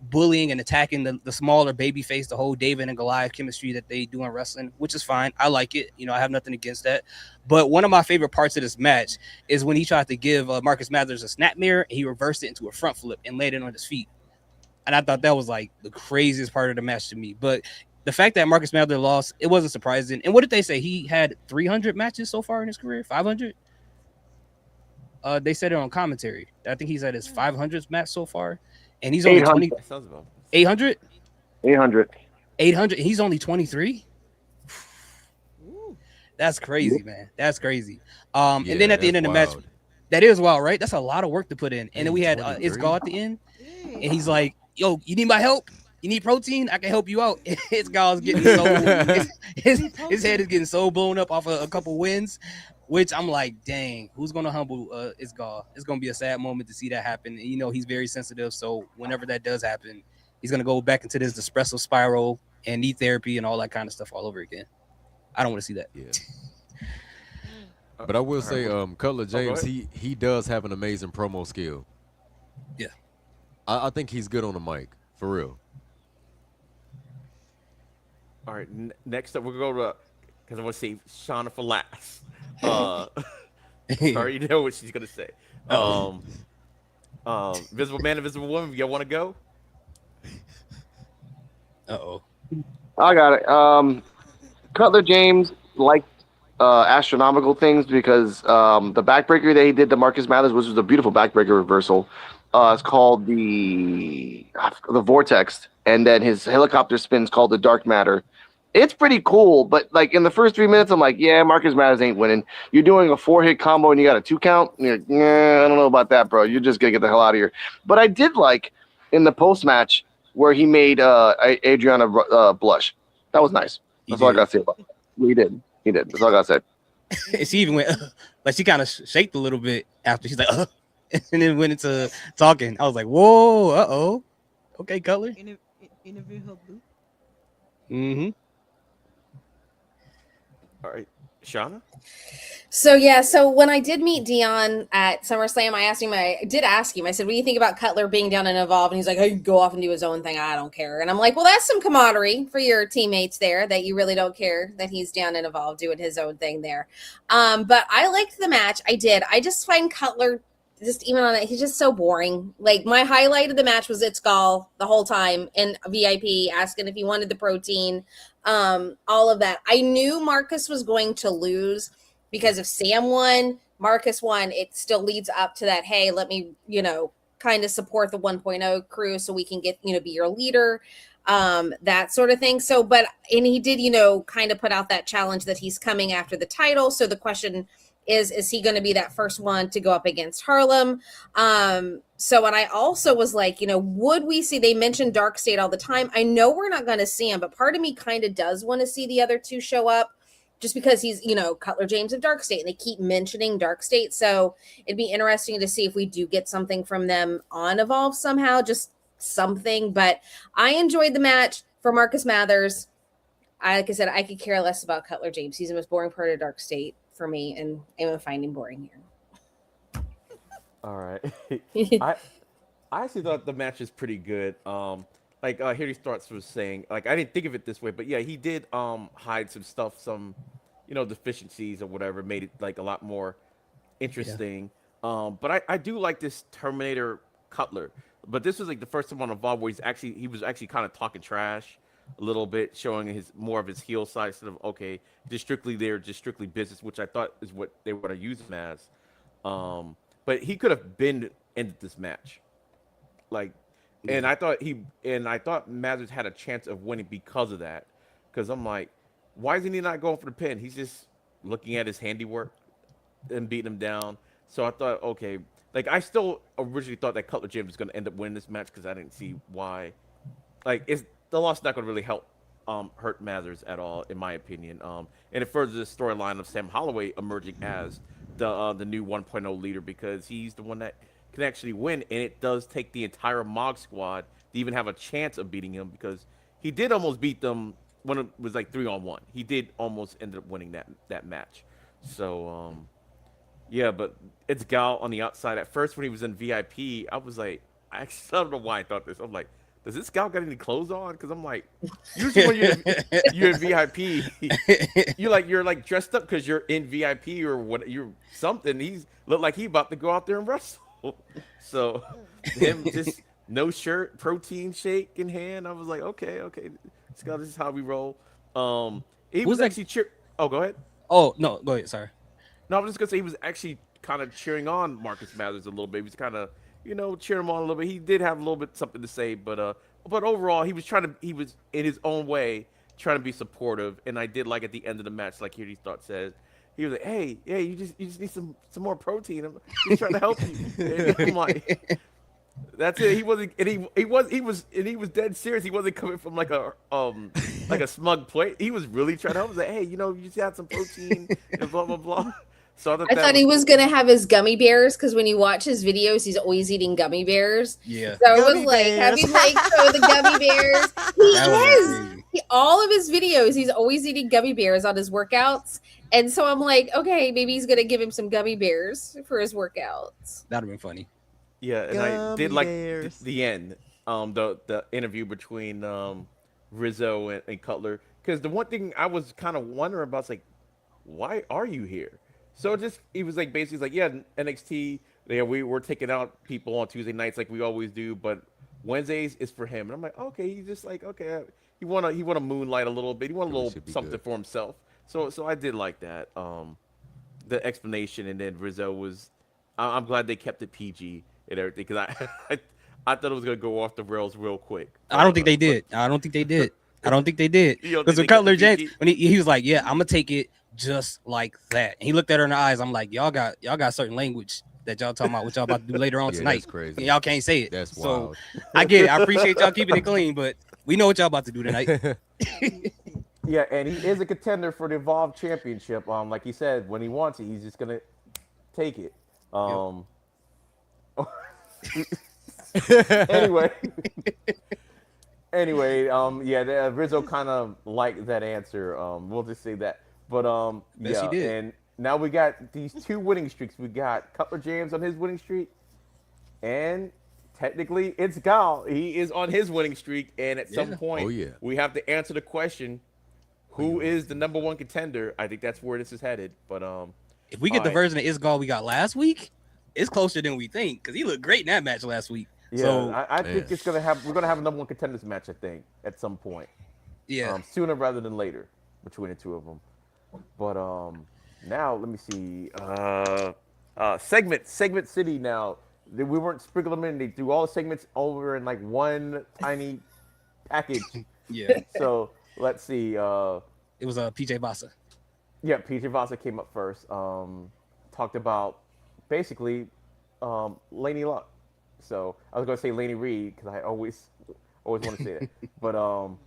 bullying and attacking the smaller baby face, the whole David and Goliath chemistry that they do in wrestling, which is fine. I like it. I have nothing against that. But one of my favorite parts of this match is when he tried to give Marcus Mathers a snap mirror, and he reversed it into a front flip and laid it on his feet. And I thought that was like the craziest part of the match to me. But the fact that Marcus Mathers lost, it wasn't surprising. And what did they say? He had 300 matches so far in his career? 500? They said it on commentary. I think he's at his 500th match so far. And he's only 20. 800? 800. 800. He's only 23? That's crazy, man. That's crazy. And then at the end of the match, that is wild, right? That's a lot of work to put in. And then we had Isgal at the end. And he's like, yo, you need my help? You need protein? I can help you out. His guy's getting so his head is getting so blown up off a couple wins, which I'm like, dang, who's gonna humble Isgal? It's gonna be a sad moment to see that happen. And, he's very sensitive, so whenever that does happen, he's gonna go back into this depressive spiral and need therapy and all that kind of stuff all over again. I don't want to see that. Yeah. But I will say, Cutler James, he does have an amazing promo skill. Yeah. I think he's good on the mic, for real. All right, next up, we'll go to, because I want to say Shauna for last. Sorry, you know what she's going to say. Visible Man, Invisible Woman, y'all want to go? Uh-oh. I got it. Cutler James liked astronomical things because the backbreaker that he did to Marcus Mathers, which was a beautiful backbreaker reversal, it's called the Vortex, and then his helicopter spin's called the Dark Matter. It's pretty cool, but like in the first 3 minutes, I'm like, yeah, Marcus Mathers ain't winning. You're doing a 4-hit combo and you got a 2 count. And you're like, I don't know about that, bro. You're just gonna get the hell out of here. But I did like in the post match where he made Adriana blush. That was nice. That's all I got to say about it. He did. That's all I got to say. And she even went, like she kind of shaked a little bit after. She's like, and then went into talking. I was like, whoa, uh-oh. Okay, Cutler. Interview her blue. Mm-hmm. All right, Shauna? So when I did meet Dion at SummerSlam, I did ask him, I said, what do you think about Cutler being down in Evolve? And he's like, oh, you can go off and do his own thing. I don't care. And I'm like, well, that's some camaraderie for your teammates there, that you really don't care that he's down in Evolve doing his own thing there. But I liked the match. I did. I just find Cutler, just even on it, he's just so boring. Like my highlight of the match was Itzgal the whole time in VIP asking if he wanted the protein, all of that. I knew Marcus was going to lose because if Sam won, Marcus won, it still leads up to that, hey, let me, kind of support the 1.0 crew so we can get, be your leader, that sort of thing. So, and he did, kind of put out that challenge that he's coming after the title. So the question is he going to be that first one to go up against Harlem? So, and I also was like, would we see, they mentioned Dark State all the time. I know we're not going to see him, but part of me kind of does want to see the other two show up just because he's, Cutler James of Dark State, and they keep mentioning Dark State. So it'd be interesting to see if we do get something from them on Evolve somehow, just something. But I enjoyed the match for Marcus Mathers. Like I said, I could care less about Cutler James. He's the most boring part of Dark State for me, and I'm finding boring here. All right. I actually thought the match is pretty good. Here he starts was saying, I didn't think of it this way, but yeah, he did hide some stuff, some deficiencies or whatever, made it a lot more interesting. Yeah. But I do like this Terminator Cutler. But this was the first time on Evolve where he was actually kind of talking trash a little bit, showing more of his heel side instead of just strictly business, which I thought is what they were going to use him as. But he could have ended this match, and I thought Mathers had a chance of winning because of that. Because I'm like, why isn't he not going for the pin? He's just looking at his handiwork and beating him down. So I thought, okay, I still originally thought that Cutler James was going to end up winning this match because I didn't see why. The loss not going to really help hurt Mathers at all, in my opinion. And it furthers the storyline of Sam Holloway emerging as the new 1.0 leader because he's the one that can actually win, and it does take the entire Mog squad to even have a chance of beating him because he did almost beat them when it was 3-on-1. He did almost end up winning that match. So yeah, but it's Gal on the outside. At first, when he was in VIP, I was like, I don't know why I thought this. I'm like, does this Gal got any clothes on? Because I'm like, usually when you're in VIP, you're dressed up because you're in VIP or what, you're something. He's looked like he about to go out there and wrestle. So him just no shirt, protein shake in hand. I was like, okay, Gal, this is how we roll. He was actually Oh, go ahead. Oh no, go ahead. Sorry. No, I was just gonna say he was actually kind of cheering on Marcus Mathers a little bit. He was kind of, cheering him on a little bit. He did have a little bit something to say, but overall, he was in his own way trying to be supportive. And I did like at the end of the match, like Here Thought says, he was like, "Hey, you just need some more protein. I'm just trying to help you." And I'm like, that's it. He wasn't, and he was dead serious. He wasn't coming from like a smug plate. He was really trying to help. He was like, "Hey, you just had some protein and blah blah blah." So I thought he was gonna have his gummy bears because when you watch his videos, he's always eating gummy bears. Yeah. So it was like, have you show the gummy bears? All of his videos, he's always eating gummy bears on his workouts. And so I'm like, okay, maybe he's gonna give him some gummy bears for his workouts. That'd have been funny. Yeah, and I did like the end, the interview between Rizzo and Cutler, because the one thing I was kind of wondering about is why are you here? So he was basically yeah, NXT, we're taking out people on Tuesday nights like we always do, but Wednesdays is for him. And I'm like, okay, he's just okay, he wanna moonlight a little bit, he want a little something for himself. So I did like that, the explanation, and then Rizzo was, I'm glad they kept it PG and everything because I thought it was gonna go off the rails real quick. I don't think they did. Because with Cutler James, when he was like, "Yeah, I'm gonna take it just like that," and he looked at her in the eyes. I'm like, y'all got certain language that y'all talking about, what y'all about to do later on tonight. That's crazy. Y'all can't say it. That's so wild. I get it. I appreciate y'all keeping it clean, but we know what y'all about to do tonight. Yeah, and he is a contender for the Evolve Championship. Like he said, when he wants it, he's just gonna take it. Anyway, yeah, Rizzo kind of liked that answer. We'll just say that. But yes, he did. And now we got these two winning streaks. We got Cutler James on his winning streak, and technically it's Gal. He is on his winning streak, and at some point, we have to answer the question: who is the number one contender? I think that's where this is headed. But if we get the version of Isgal we got last week, it's closer than we think because he looked great in that match last week. Yeah, so, I think we're gonna have a number one contenders match. I think at some point. Yeah. Sooner rather than later between the two of them. But now let me see. Segment City now. we weren't sprinkling them in. They threw all the segments over in like one tiny package. Yeah. So let's see. It was PJ Vasa. Yeah, PJ Vasa came up first. Talked about basically Laney Luck. So I was gonna say Laney Reed because I always want to say that. But all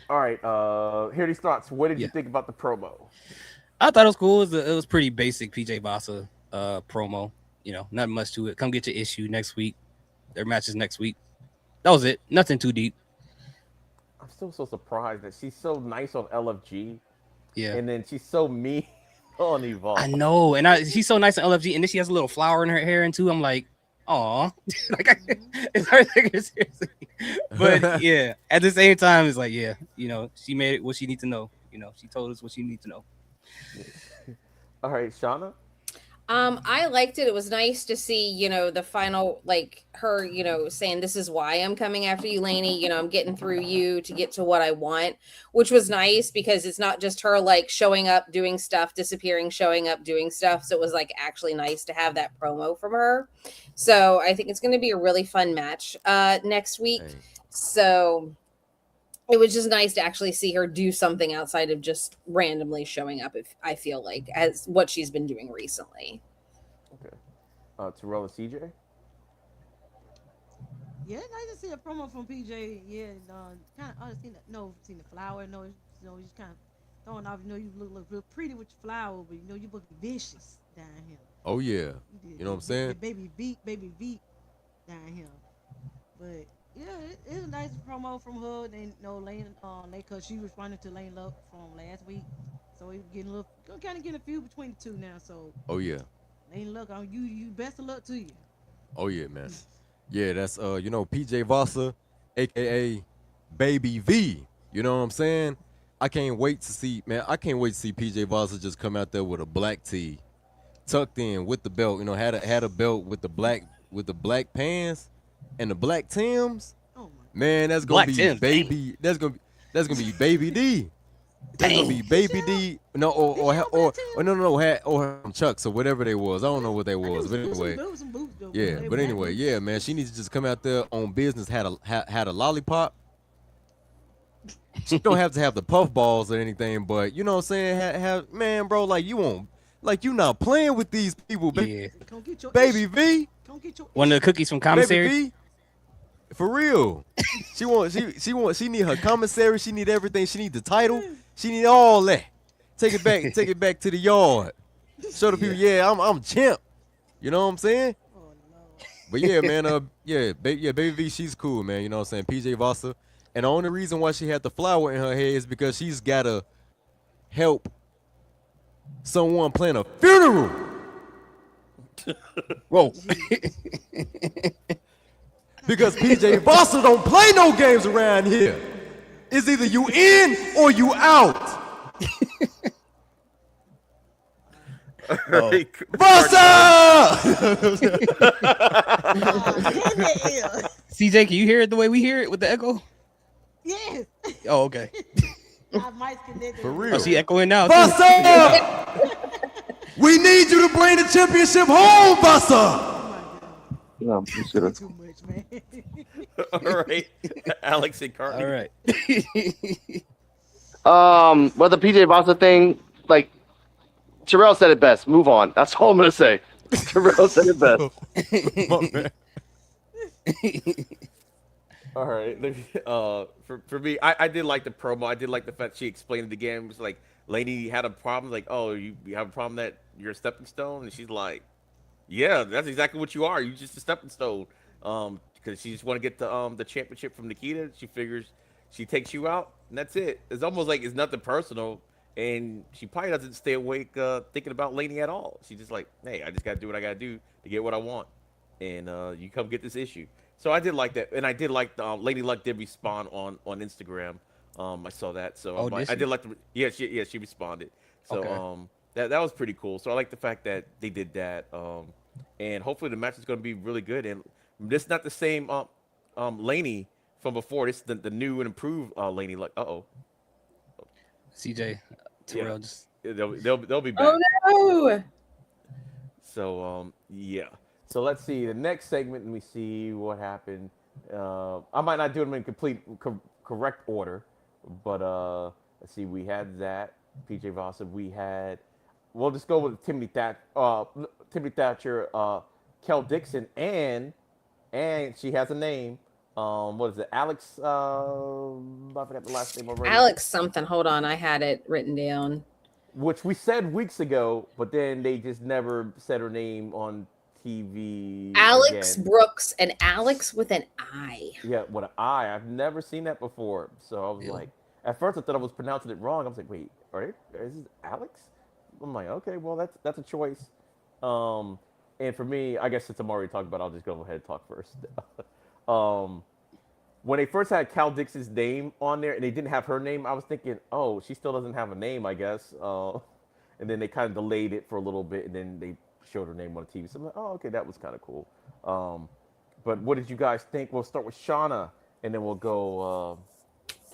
right. Here are these thoughts. What did you think about the promo? I thought it was cool. It was pretty basic PJ Vasa promo. You know, not much to it. Come get your issue next week. Their match is next week. That was it. Nothing too deep. I'm still so surprised that she's so nice on LFG. Yeah. And then she's so mean on Evolve. I know. And she's so nice on LFG. And then she has a little flower in her hair and too. I'm like, aw. Like, it's hard to take her seriously. But yeah, at the same time, it's like, yeah, you know, she made it what she needs to know. You know, she told us what she needs to know. All right, Shauna. I liked it. It was nice to see, you know, the final, like her, you know, saying, this is why I'm coming after you, Laney. You know, I'm getting through you to get to what I want, which was nice because it's not just her like showing up, doing stuff, disappearing, showing up, doing stuff. So it was like actually nice to have that promo from her. So I think it's going to be a really fun match next week. Hey. So it was just nice to actually see her do something outside of just randomly showing up, if I feel like, as what she's been doing recently. Okay. Terrell and CJ? Yeah, nice to see a promo from PJ. Yeah, kind of seen the flower. No, you know, just kind of throwing off. You know, you look real pretty with your flower, but you know, you look vicious down here. Oh yeah, you know what I'm saying? Baby V down here. But yeah, it was a nice promo from her. And Lane, cause she responded to Lane Luck from last week, so we getting a little, kind of getting a few between the two now. So Oh yeah. Lane Luck, you best of luck to you. Oh yeah, man. Yeah, that's PJ Vasa, aka Baby V. You know what I'm saying? I can't wait to see PJ Vasa just come out there with a black tee, tucked in with the belt. You know, had a belt with the black pants and the black Tims. Oh man, that's gonna be baby. That's gonna be Baby D. That's gonna be Baby D. No, or Chucks or whatever they was. I don't know what they was, but anyway. Yeah, but anyway, yeah, man. She needs to just come out there on business. Had a lollipop. She don't have to have the puff balls or anything, but you know what I'm saying. Have man, bro, like you won't, like you not playing with these people, Yeah. Baby V. One of the cookies from commissary. Baby V. For real. She need her commissary. She need everything. She need the title. She need all that. Take it back to the yard. Show the people, I'm champ. You know what I'm saying? Oh no. But yeah, man, Baby V, she's cool, man. You know what I'm saying? PJ Vasa. And the only reason why she had the flower in her head is because she's gotta help someone plan a funeral. Whoa. Because PJ Vasa don't play no games around here. It's either you in or you out. Vasa! CJ, can you hear it the way we hear it with the echo? Yes. Oh, okay. Our mic's connected. For real. Oh, she echoing now. Vasa! We need you to bring the championship home, Vasa! Yeah, Too much, man. All right. Alex and Carly. All right. Well, the PJ Vasa thing, like Terrell said it best. Move on. That's all I'm gonna say. Terrell said it best. All right. For me, I did like the promo. I did like the fact she explained the game. It was like, lady had a problem. Like, oh, you have a problem that you're a stepping stone, and she's like, yeah, that's exactly what you are. You're just a stepping stone. Because she just want to get the championship from Nikita. She figures she takes you out, and that's it. It's almost like it's nothing personal, and she probably doesn't stay awake thinking about Laney at all. She's just like, hey, I just got to do what I got to do to get what I want, and you come get this issue. So I did like that, and I did like Lady Luck did respond on Instagram. I saw that, so I did like she responded. So Okay. That was pretty cool. So I like the fact that they did that. And hopefully the match is going to be really good. And this is not the same Laney from before. This is the new and improved Laney. Like, CJ, Terrell, just they'll be back. Oh no! So yeah. So let's see the next segment. Let me see what happened. I might not do them in complete correct order, but let's see. We had that PJ Vossa. We had. We'll just go with Timothy Thatcher, Kel Dixon, and she has a name. What is it? Alex. I forgot the last name already. Alex something. Hold on, I had it written down. Which we said weeks ago, but then they just never said her name on TV. Alex again. Brooks, and Alex with an I. Yeah, with an I. I've never seen that before. So I was like, at first I thought I was pronouncing it wrong. I was like, wait, is this Alex? I'm like, okay, well that's a choice. And for me, I guess since I'm already talking about it, I'll just go ahead and talk first. When they first had Cal Dixon's name on there and they didn't have her name, I was thinking, oh, she still doesn't have a name, I guess. And then they kind of delayed it for a little bit, and then they showed her name on the TV. So I'm like, oh, okay, that was kind of cool. But what did you guys think? We'll start with Shauna, and then we'll go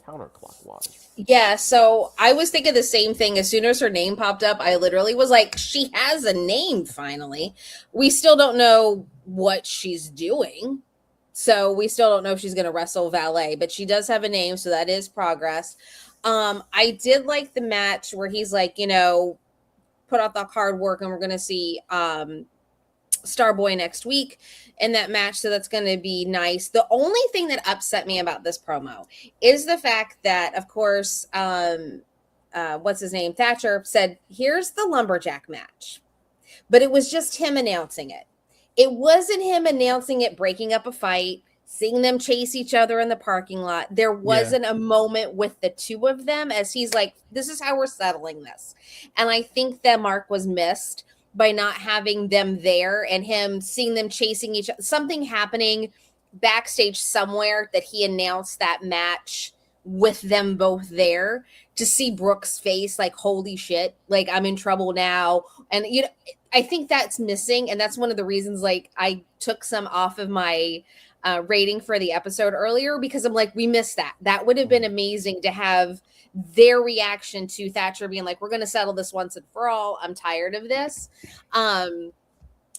counterclockwise. Yeah, so I was thinking the same thing. As soon as her name popped up, I literally was like, she has a name finally. We still don't know what she's doing. So we still don't know if she's going to wrestle Valet, but she does have a name, so that is progress. I did like the match where he's like, put out the hard work, and we're going to see Starboy next week in that match, so that's going to be nice. The only thing that upset me about this promo is the fact that, of course, what's his name? Thatcher said, here's the lumberjack match, but it was just him announcing it. It wasn't him announcing it, breaking up a fight, seeing them chase each other in the parking lot. There wasn't a moment with the two of them as he's like, this is how we're settling this. And I think that mark was missed by not having them there and him seeing them chasing each other. Something happening backstage somewhere that he announced that match with them both there, to see Brooks' face like, holy shit, like I'm in trouble now. And I think that's missing, and that's one of the reasons like I took some off of my rating for the episode earlier, because I'm like, we missed that. That would have been amazing to have their reaction to Thatcher being like, we're going to settle this once and for all. I'm tired of this.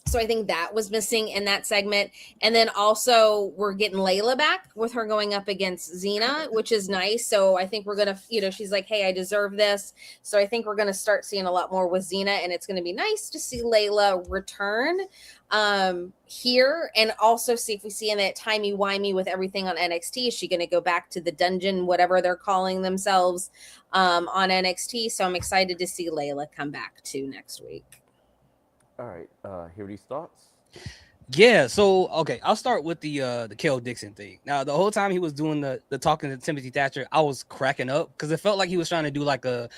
So I think that was missing in that segment. And then also we're getting Layla back with her going up against Xena, which is nice. So I think we're going to, she's like, hey, I deserve this. So I think we're going to start seeing a lot more with Xena, and it's going to be nice to see Layla return here, and also see if we see in that timey-wimey with everything on NXT. Is she going to go back to the dungeon, whatever they're calling themselves on NXT? So I'm excited to see Layla come back too next week. All right, hear these thoughts. Yeah, so okay, I'll start with the Kel Dixon thing. Now, the whole time he was doing the talking to Timothy Thatcher, I was cracking up because it felt like he was trying to do like a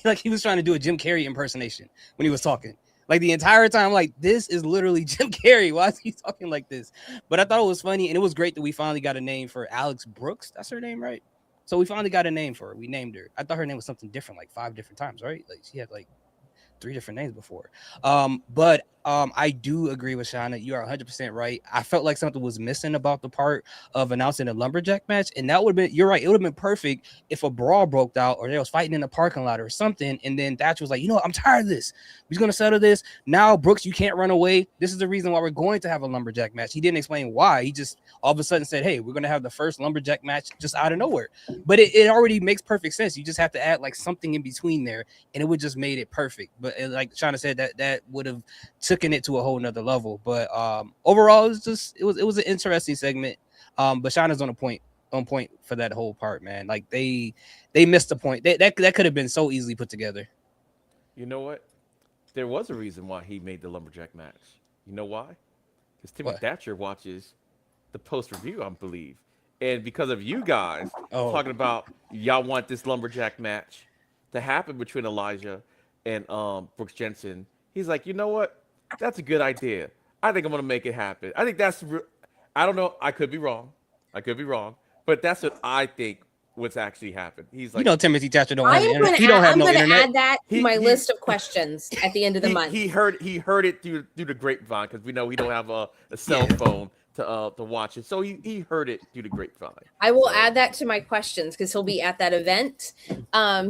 like he was trying to do a Jim Carrey impersonation when he was talking. Like the entire time, like, this is literally Jim Carrey. Why is he talking like this? But I thought it was funny, and it was great that we finally got a name for Alex Brooks. That's her name, right? So we finally got a name for her. We named her. I thought her name was something different, like 5 different times, right? Like she had like 3 different names before. But I do agree with Shauna. You are 100% right. I felt like something was missing about the part of announcing a lumberjack match, and that would have been, you're right, it would have been perfect if a brawl broke out or they was fighting in the parking lot or something, and then Thatcher was like, I'm tired of this. We're gonna settle this now. Brooks, you can't run away. This is the reason why we're going to have a lumberjack match. He didn't explain why. He just all of a sudden said, hey, we're gonna have the first lumberjack match just out of nowhere. But it already makes perfect sense. You just have to add like something in between there, and it would just made it perfect. But like Shauna said, that would have taken it to a whole nother level. But overall, it was an interesting segment. But Shauna's on point for that whole part, man. Like they missed the point. That could have been so easily put together. You know what? There was a reason why he made the lumberjack match. You know why? Because Timothy Thatcher watches the post review, I believe, and because of you guys talking about y'all want this lumberjack match to happen between Elijah and Brooks Jensen, he's like, you know what? That's a good idea. I think I'm gonna make it happen. I think that's. I don't know. I could be wrong. But that's what I think what's actually happened. He's like, Timothy Thatcher don't have the internet. He don't have no internet. Add that to my list of questions at the end of the month. He heard it through the grapevine, because we know he don't have a cell phone to watch it. So he heard it through the grapevine. I will So- add that to my questions because he'll be at that event.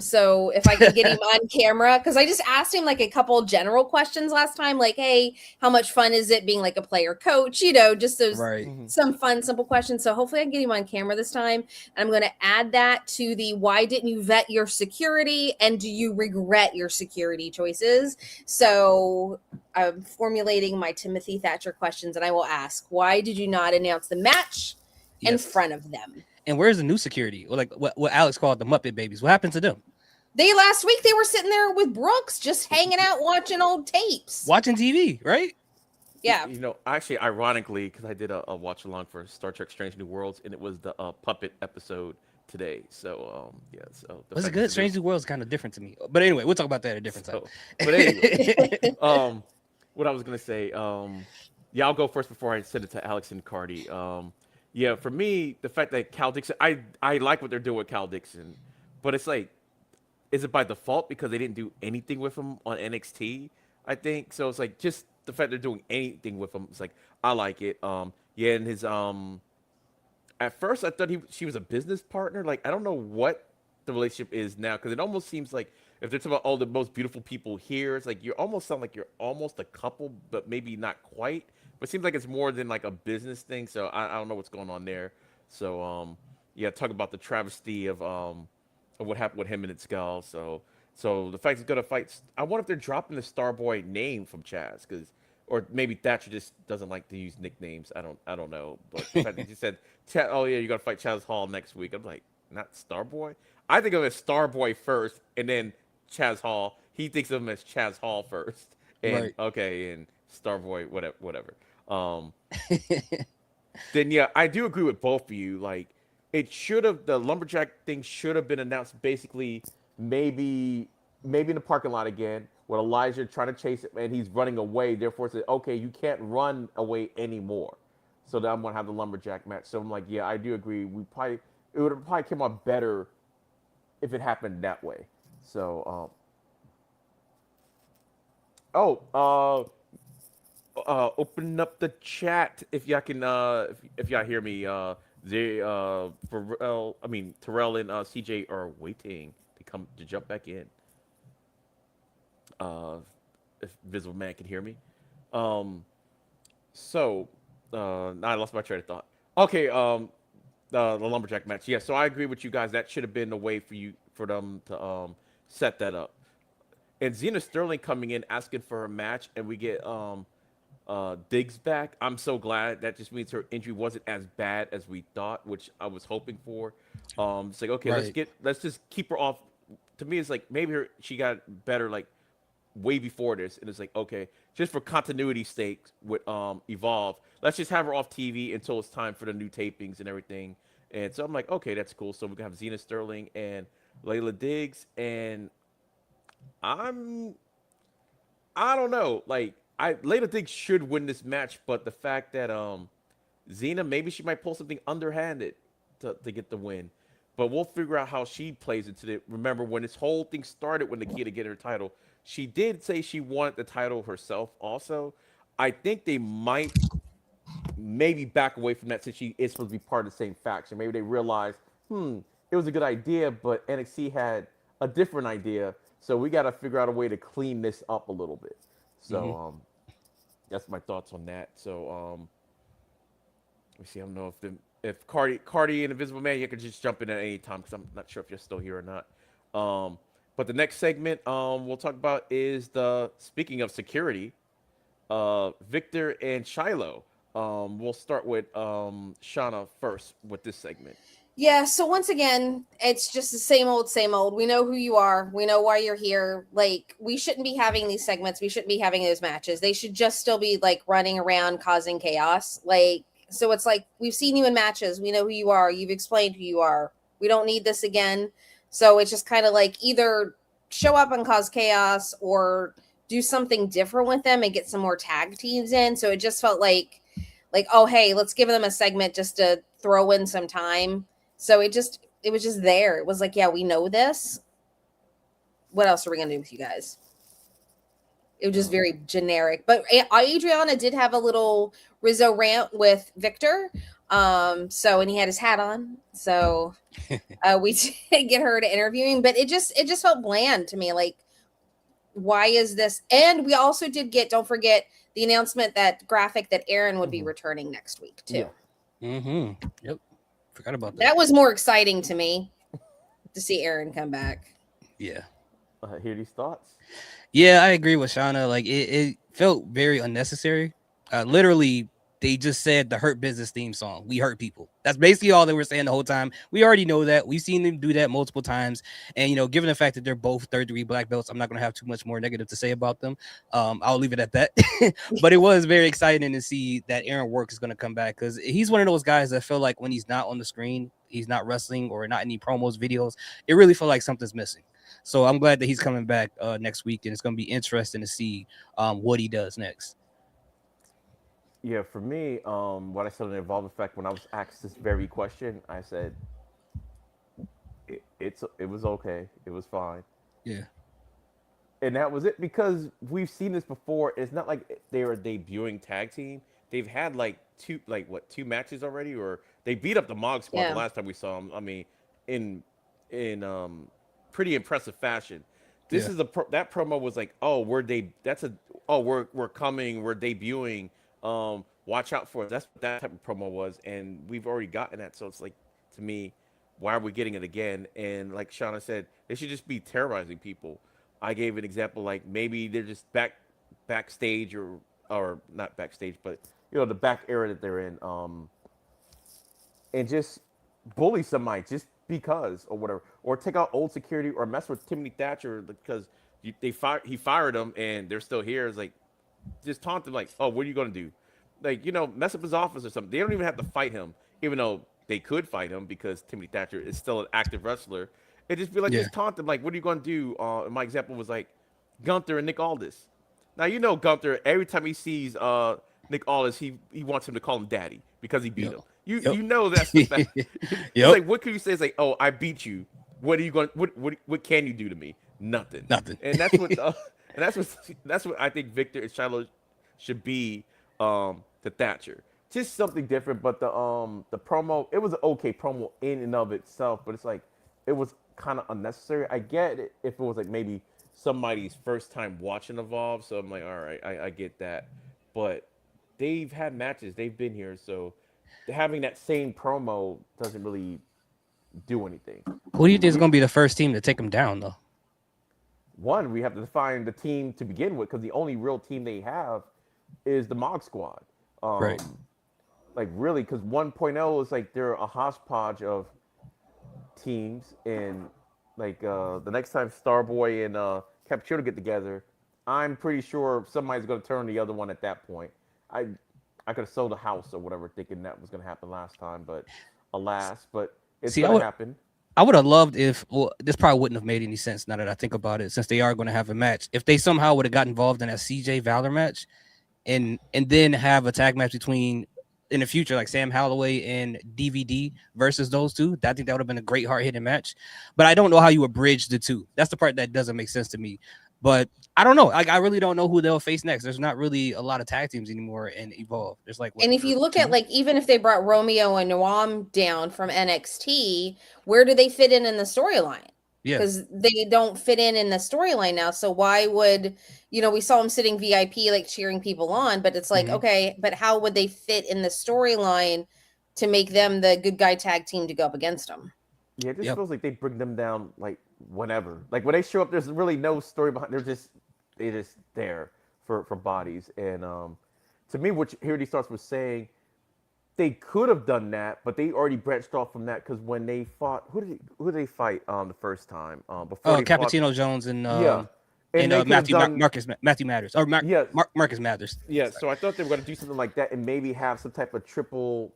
So if I can get him on camera, because I just asked him like a couple general questions last time, like, hey, how much fun is it being like a player coach? You know, just those Right. some fun, simple questions. So hopefully I can get him on camera this time. And I'm going to add that to the why didn't you vet your security and do you regret your security choices? So I'm formulating my Timothy Thatcher questions, and I will ask, why did you not announce the match in Yes. front of them? And where's the new security? Or like what Alex called the Muppet Babies. What happened to them? Last week they were sitting there with Brooks, just hanging out, watching old tapes. Watching TV, right? Yeah. You know, actually, ironically, because I did a watch along for Star Trek: Strange New Worlds, and it was the puppet episode today. So yeah. So Was it good? Strange New World is kind of different to me. But anyway, we'll talk about that at a different time. But anyway, what I was gonna say, yeah, I'll go first before I send it to Alex and Cardi. Yeah, for me, the fact that Cal Dixon, I like what they're doing with Cal Dixon, but it's like, is it by default because they didn't do anything with him on NXT? I think so. It's like just the fact they're doing anything with him. It's like I like it. Yeah, and his at first I thought she was a business partner. Like I don't know what the relationship is now because it almost seems like if they're talking about all the most beautiful people here, it's like you almost sound like you're almost a couple, but maybe not quite. But it seems like it's more than like a business thing. So I don't know what's going on there. So yeah, talk about the travesty of what happened with him and Skull. So the fact he's gonna fight, I wonder if they're dropping the Starboy name from Chaz, or maybe Thatcher just doesn't like to use nicknames. I don't know. But the fact that he said, "Oh yeah, you're gonna fight Chaz Hall next week," I'm like, not Starboy. I think of it as Starboy first, and then Chaz Hall. He thinks of him as Chaz Hall first, and Right. okay, and Starboy, whatever. Then yeah, I do agree with both of you. Like, the lumberjack thing should have been announced basically maybe in the parking lot again with Elijah trying to chase it and he's running away. Therefore, it's okay, you can't run away anymore. So then I'm gonna have the lumberjack match. So I'm like, yeah, I do agree. It would have probably came out better if it happened that way. So open up the chat if y'all can if y'all hear me. Terrell and CJ are waiting to jump back in. If Visible Man can hear me. I lost my train of thought. Okay, the lumberjack match. Yeah, so I agree with you guys. That should have been the way for them to set that up. And Xena Sterling coming in asking for a match, and we get Diggs back. I'm so glad. That just means her injury wasn't as bad as we thought, which I was hoping for. It's like, okay, Right. let's just keep her off. To me, it's like maybe she got better like way before this, and it's like, okay, just for continuity's sake with Evolve, let's just have her off TV until it's time for the new tapings and everything. And so I'm like, okay, that's cool. So we can have Xena Sterling and Layla Diggs, and I don't know, like Layla Diggs should win this match, but the fact that Xena, maybe she might pull something underhanded to get the win. But we'll figure out how she plays into it. Remember, when this whole thing started, when Nikita get her title, she did say she wanted the title herself also. I think they might maybe back away from that since she is supposed to be part of the same faction. Maybe they realized, it was a good idea, but NXT had a different idea. So we got to figure out a way to clean this up a little bit. So that's my thoughts on that. So let me see. I don't know if Cardi and Invisible Man, you can just jump in at any time because I'm not sure if you're still here or not. But the next segment we'll talk about is speaking of security, Victor and Shiloh. We'll start with Shauna first with this segment. Yeah, so once again, it's just the same old, same old. We know who you are. We know why you're here. Like, we shouldn't be having these segments. We shouldn't be having those matches. They should just still be, like, running around causing chaos. Like, so it's like, we've seen you in matches. We know who you are. You've explained who you are. We don't need this again. So it's just kind of like either show up and cause chaos or do something different with them and get some more tag teams in. So it just felt like, oh, hey, let's give them a segment just to throw in some time. So it was just there. It was like, yeah, we know this. What else are we going to do with you guys? It was just very generic. But Adriana did have a little Rizzo rant with Victor. So, and he had his hat on. So we did get her to interviewing, but it just felt bland to me. Like, why is this? And we also did get, don't forget the announcement that graphic that Aaron would be returning next week too. Yeah. Yep. Forgot about that. That was more exciting to me to see Aaron come back. Yeah. Hear these thoughts? Yeah, I agree with Shauna. Like it felt very unnecessary. Literally, they just said the Hurt Business theme song. We hurt people. That's basically all they were saying the whole time. We already know that. We've seen them do that multiple times. And, you know, given the fact that they're both third-degree black belts, I'm not going to have too much more negative to say about them. I'll leave it at that. But it was very exciting to see that Aaron Work is going to come back because he's one of those guys that feel like when he's not on the screen, he's not wrestling or not any promos, videos, it really felt like something's missing. So I'm glad that he's coming back next week, and it's going to be interesting to see what he does next. Yeah, for me, what I said on the Evolve Effect, when I was asked this very question, I said, it was okay. It was fine. Yeah. And that was it because we've seen this before. It's not like they were a debuting tag team. They've had like two matches already, or they beat up the Mog Squad the last time we saw them. I mean, in pretty impressive fashion. This is that promo was like, we're coming, we're debuting. Watch out for it. That's what that type of promo was, and we've already gotten that. So it's like, to me, why are we getting it again? And like Shauna said, they should just be terrorizing people. I gave an example, like maybe they're just backstage or not backstage, but you know, the back area that they're in, and just bully somebody just because or whatever, or take out old security or mess with Timothy Thatcher because he fired them and they're still here. It's like, just taunt them like, oh, what are you going to do? Like, you know, mess up his office or something. They don't even have to fight him, even though they could fight him because Timothy Thatcher is still an active wrestler. It just be like, just taunt them like, what are you going to do? My example was like Gunther and Nick Aldis. Now, you know, Gunther, every time he sees Nick Aldis, he wants him to call him daddy because he beat him. You know that's the fact. It's like, what can you say? It's like, oh, I beat you. What are you going? What can you do to me? Nothing. And that's what. That's what I think Victor and Shiloh should be to Thatcher. Just something different. But the promo, it was an okay promo in and of itself, but it's like it was kind of unnecessary. I get it if it was like maybe somebody's first time watching Evolve, so I'm like, all right, I get that. But they've had matches, they've been here, so having that same promo doesn't really do anything. Who do you think is going to be the first team to take them down, though? One, we have to define the team to begin with because the only real team they have is the Mog Squad. Right. Like, really, because 1.0 is like they're a hodgepodge of teams. And, like, the next time Starboy and Capuchino get together, I'm pretty sure somebody's going to turn the other one at that point. I could have sold a house or whatever thinking that was going to happen last time, but alas, but it's going to happen. I would have loved if, well, this probably wouldn't have made any sense now that I think about it, since they are going to have a match. If they somehow would have got involved in a CJ Valor match and then have a tag match between, in the future, like Sam Holloway and DVD versus those two, I think that would have been a great hard-hitting match. But I don't know how you would bridge the two. That's the part that doesn't make sense to me. But I don't know. Like, I really don't know who they'll face next. There's not really a lot of tag teams anymore in Evolve. There's like, and if you look at, like, even if they brought Romeo and Noam down from NXT, where do they fit in the storyline? Yeah, because they don't fit in the storyline now. So why would, you know, we saw them sitting VIP, like cheering people on, but it's like, okay, but how would they fit in the storyline to make them the good guy tag team to go up against them? Yeah, it just feels like they bring them down like whenever. Like when they show up, there's really no story behind. They're just there for bodies. And to me, what Here He Starts was saying, they could have done that, but they already branched off from that because when they fought, who did they fight the first time? Before Cappuccino Jones and Matthew Mathers or Marcus Mathers. Yeah, so I thought they were going to do something like that and maybe have some type of triple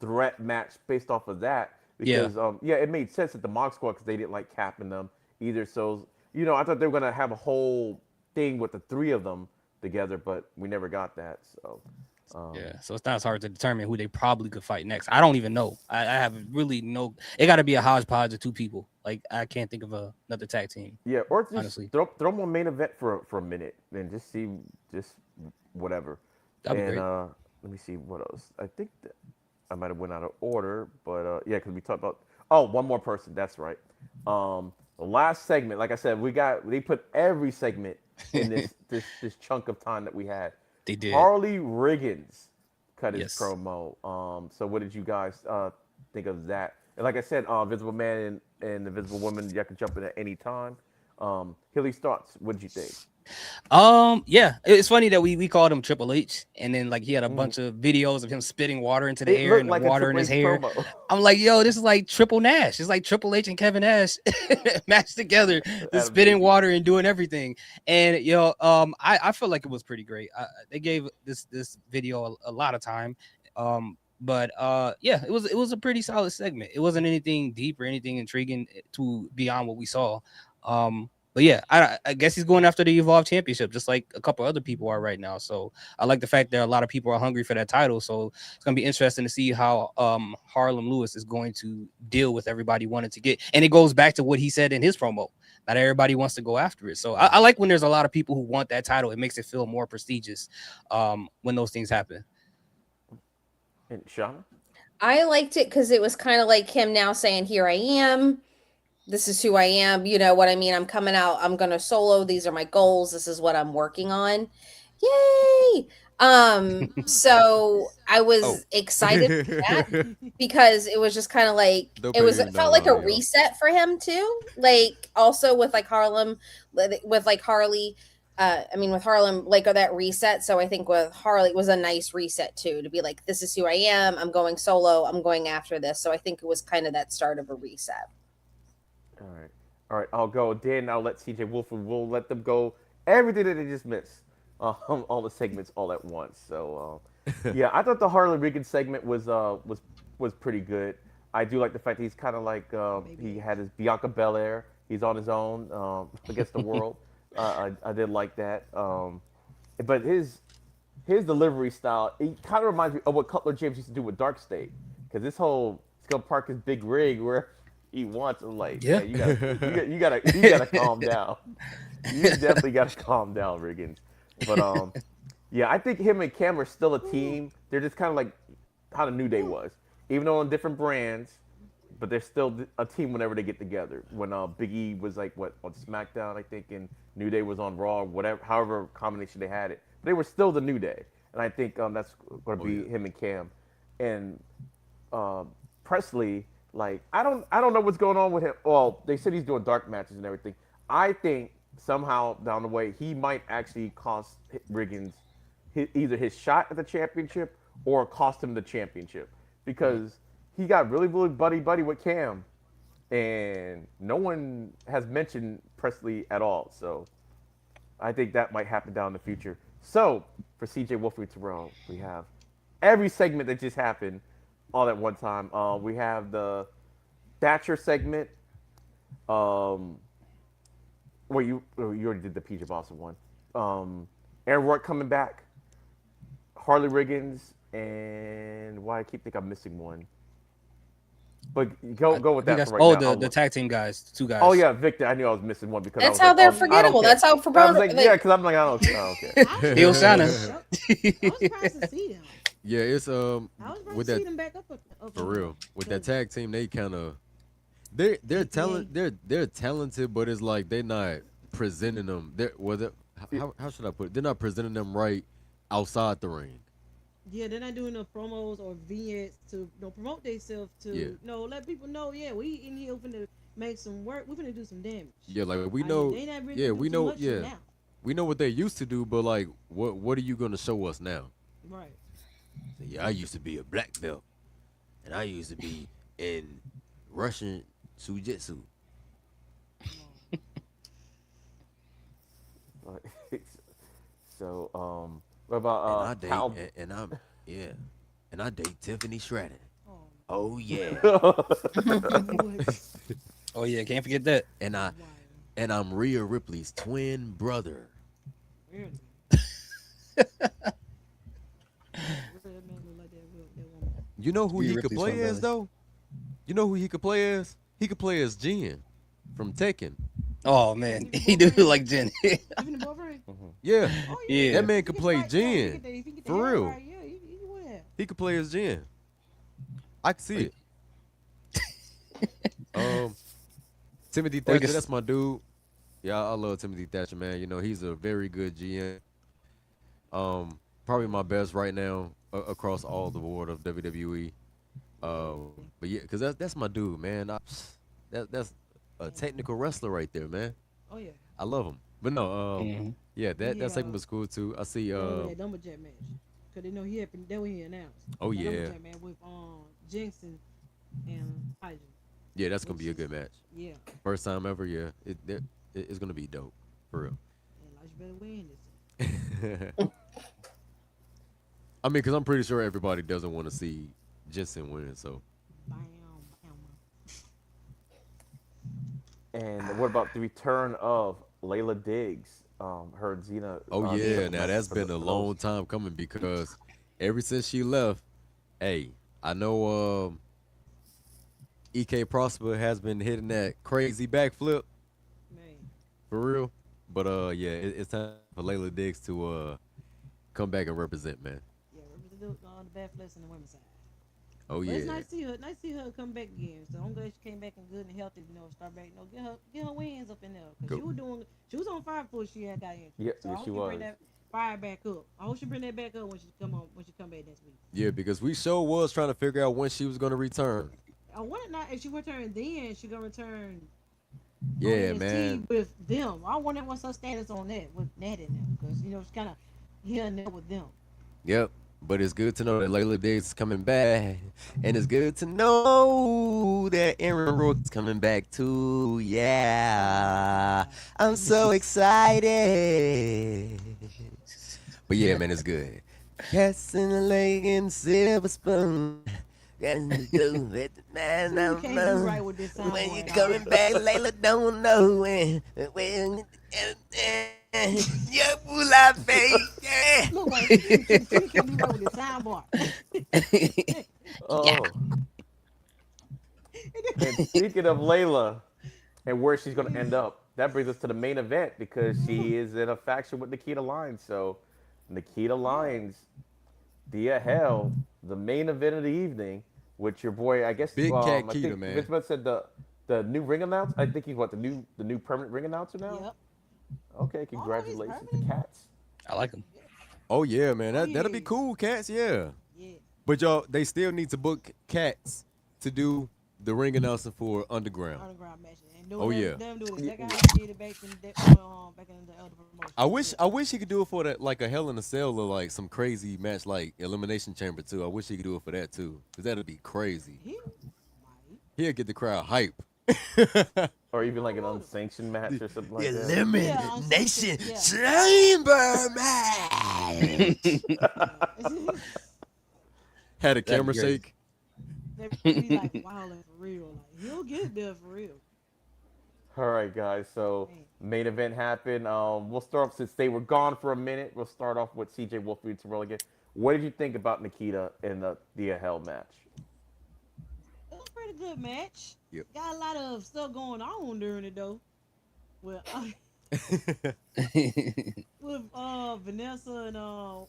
threat match based off of that. Because it made sense at the Mog Squad because they didn't like capping them either. So I thought they were going to have a whole thing with the three of them together, but we never got that. So So it's not as hard to determine who they probably could fight next. I don't even know. I have really no. It got to be a hodgepodge of two people. Like I can't think of another tag team. Yeah, or just honestly, throw them on main event for a minute and just see whatever. That'd be great. Let me see what else. I think that I might have went out of order, but yeah, because we talked about one more person. That's right. The last segment, like I said, they put every segment in this chunk of time that we had. They did. Harley Riggins cut his promo. So what did you guys think of that? And like I said, Visible Man and the Visible Woman, you can jump in at any time. Hilly's thoughts. What did you think? Yeah, it's funny that we called him Triple H, and then like he had a bunch of videos of him spitting water into the air and the water in his hair. Promo. I'm like, yo, this is like Triple Nash. It's like Triple H and Kevin Nash matched together, spitting water and doing everything. And I feel like it was pretty great. They gave this video a lot of time. But yeah, it was a pretty solid segment. It wasn't anything deep or anything intriguing to beyond what we saw. But yeah, I guess he's going after the Evolve Championship, just like a couple other people are right now. So I like the fact that a lot of people are hungry for that title. So it's gonna be interesting to see how Harlem Lewis is going to deal with everybody wanting to get. And it goes back to what he said in his promo. Not everybody wants to go after it. So I like when there's a lot of people who want that title. It makes it feel more prestigious when those things happen. And Shauna? I liked it because it was kind of like him now saying, here I am. This is who I am. You know what I mean? I'm coming out. I'm going to solo. These are my goals. This is what I'm working on. Yay. So I was excited for that because it was just kind of like, it felt like a reset for him too. Like also with like Harlem, with like Harley, with Harlem, like that reset. So I think with Harley, it was a nice reset too, to be like, this is who I am. I'm going solo. I'm going after this. So I think it was kind of that start of a reset. All right. I'll go. Dan, I'll let Ceejaywolfy. We'll let them go. Everything that they just missed, all the segments all at once. So yeah, I thought the Harley Riggins segment was pretty good. I do like the fact that he's kind of like he had his Bianca Belair. He's on his own against the world. I did like that. But his delivery style, it kind of reminds me of what Cutler James used to do with Dark State. Because this whole, he's going to park his big rig where he wants. I'm like, yeah, you gotta calm down. You definitely got to calm down, Riggins. But yeah, I think him and Cam are still a team. They're just kind of like how the New Day was. Even though on different brands, but they're still a team whenever they get together. When Big E was like on SmackDown, I think, and New Day was on Raw, whatever, however combination they had it, but they were still the New Day. And I think that's going to be him and Cam, and Presley. Like I don't know what's going on with him. Well, they said he's doing dark matches and everything. I think somehow down the way he might actually cost Riggins either his shot at the championship or cost him the championship because he got really buddy with Cam, and no one has mentioned Presley at all. So I think that might happen down in the future. So for Ceejaywolfy Terrell, we have every segment that just happened all at one time. We have the Thatcher segment. Well, you already did the PJ Boston one. Aaron Rourke coming back. Harley Riggins, and I keep thinking I'm missing one. But go with that for right now. The tag team guys, 2 guys. Oh yeah, Victor. I knew I was missing one because that's how they're forgettable. That's how for like, yeah, because I'm like I don't care. Heel Shannon. I was surprised to see them. Yeah, it's I was with to that see them back up for real. With that tag team, they kind of they're talented, but it's like they're not presenting them. How should I put it? They're not presenting them right outside the ring. Yeah, they're not doing no promos or vignettes to promote themselves to let people know. Yeah, we in here finna make some work. We finna do some damage. Yeah, like we know. They not really we know. Yeah, now. We know what they used to do, but like, what are you gonna show us now? Right. So, yeah, I used to be a black belt, and I used to be in Russian Jiu-Jitsu. So, what about and I date Tiffany Stratton. Oh yeah. Oh yeah, can't forget that. And I'm Rhea Ripley's twin brother. Really? You know who Rhea he could Ripley's play Fun as Belly. though? You know who he could play as? He could play as Jin from Tekken. Oh man, he do look like Jen. Even the boyfriend. Yeah, Oh Yeah. that man If could he play gets right, yeah, Jin. if he get the For hair real. right, yeah, he would have. He could play as Jin. I can see it. Timothy Or he Thatcher, could- that's my dude. Yeah, I love Timothy Thatcher, man. You know, he's a very good GM. Probably my best right now across all the board of WWE. But yeah, cause that's my dude, man. That's a technical wrestler right there, man. Oh yeah. I love him. But no, Mhm. yeah, that segment was cool too. I see. That lumberjack match, cause they know he happened. That when he announced. Oh, That yeah. lumberjack match with Jensen and Hyde. Yeah, that's gonna be a good match. Yeah. First time ever. Yeah, it's gonna be dope for real. And Elijah better win this. I mean, cause I'm pretty sure everybody doesn't want to see Jensen win. So Bam, bam. And what about the return of Layla Diggs? Her and Xena. oh yeah, Xena now that's for been the- a for long those- time coming because ever since she left, hey, I know EK Prosper has been hitting that crazy backflip Man. for real. But yeah, it's time for Layla Diggs to come back and represent, man. Yeah, represent the bad flesh on the women's side. Oh But yeah, it's nice to see her. Nice to see her come back again. So I'm glad she came back and good and healthy. Start back. Get her wins up in there because Cool. she was on fire before she had got injured. Yeah, so I yeah, hope she you was. bring that fire back up. I hope she bring that back up when she come back next week. yeah, because we sure was trying to figure out when she was gonna return. I want to not if she return then she gonna return. Yeah, on NXT man. With them, I wonder what's her status on that with Nat in them because she's kind of here and there with them. Yep. But it's good to know that Layla Diggs is coming back. And it's good to know that Aaron Rourke's coming back too. Yeah. I'm so excited. But yeah, man, it's good. Cats in the lake and silver spoon. Man, You can't do right with this sound. when you coming back, Layla don't know when yeah, Bula face. Yeah. Look, like, you can't do right with this soundboard. Oh. And speaking of Layla and where she's going to end up, that brings us to the main event because she is in a faction with Nikita Lyons. So Nikita Lyons, via hell, the main event of the evening, with your boy, I guess. Big Cat I Keita, think man. Vince McMahon said the new ring announcer. I think he's what the new permanent ring announcer now. Yep. Okay, congratulations to permanent? Cats. I like him. Oh yeah, man. Oh, That'll be yeah. cool, Cats. Yeah. Yeah. But y'all, they still need to book Cats to do the ring announcing for Underground. Underground match. And do Oh, them, yeah. Them do it exactly how they did it back in the other promotion. I wish he could do it for that, like a Hell in a Cell or like some crazy match like Elimination Chamber too. I wish he could do it for that too, cause that'd be crazy. He, He'll get the crowd hype. Or even like an unsanctioned match or something like that. Elimination Yeah. Chamber match. Had a camera be crazy. shake. they be like wilding for real. Like he'll get there for real. All right, guys. So main event happened. We'll start off since they were gone for a minute. We'll start off with Ceejaywolfy and Terrell again. What did you think about Nikita in the Hell match? It was a pretty good match. Yep. Got a lot of stuff going on during it though. Well, with Vanessa and A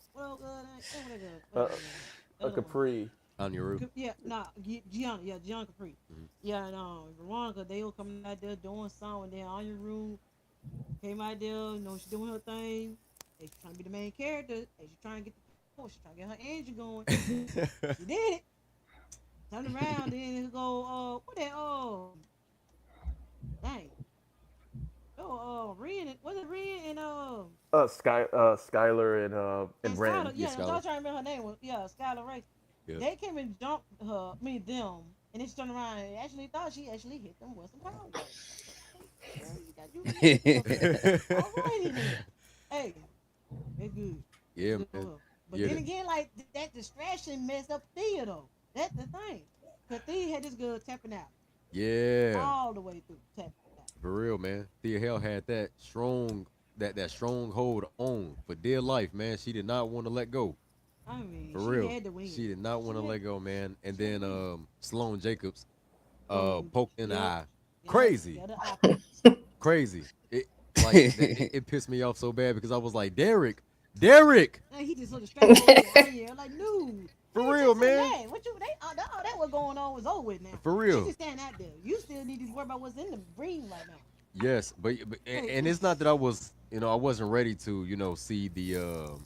Capri. On your roof. Yeah, Gianna Capri. Yeah, and Veronica, they were coming out there doing something. And then Anya Room came out there, she doing her thing. Hey, she trying to be the main character. Hey, she trying to get she trying to get her engine going. She did it. Turned around, then it go, what that, dang. Ren, was it Ren and Skylar and Ren. Skylar, yeah, Skylar. I was trying to remember her name. Skylar Race. Yeah. They came and jumped them, and then she turned around and actually thought she actually hit them with some power. Alrighty then. Hey, it's good. Yeah, Good man. for her. But Yeah, then that- again, like that distraction messed up Thea though. That's the thing. Cause Thea had this girl tapping out Yeah. all the way through tapping out. For real, man. Thea Hell had that strong hold on for dear life, man. She did not want to let go. I mean, For she real. had to win. She did not want to let go, man. And then Sloan Jacobs Boom. poked in the Yep. eye. Yeah, Crazy. yeah, the eye. Crazy. It pissed me off so bad because I was like, Derek. And he just looked straight over Anya. I'm like, no. For Hey, real, just say man. that. What you? All that was going on was over with now. For real. She just standing out there. You still need to worry about what's in the ring right now. Yes, but and it's not that I was, I wasn't ready to, see the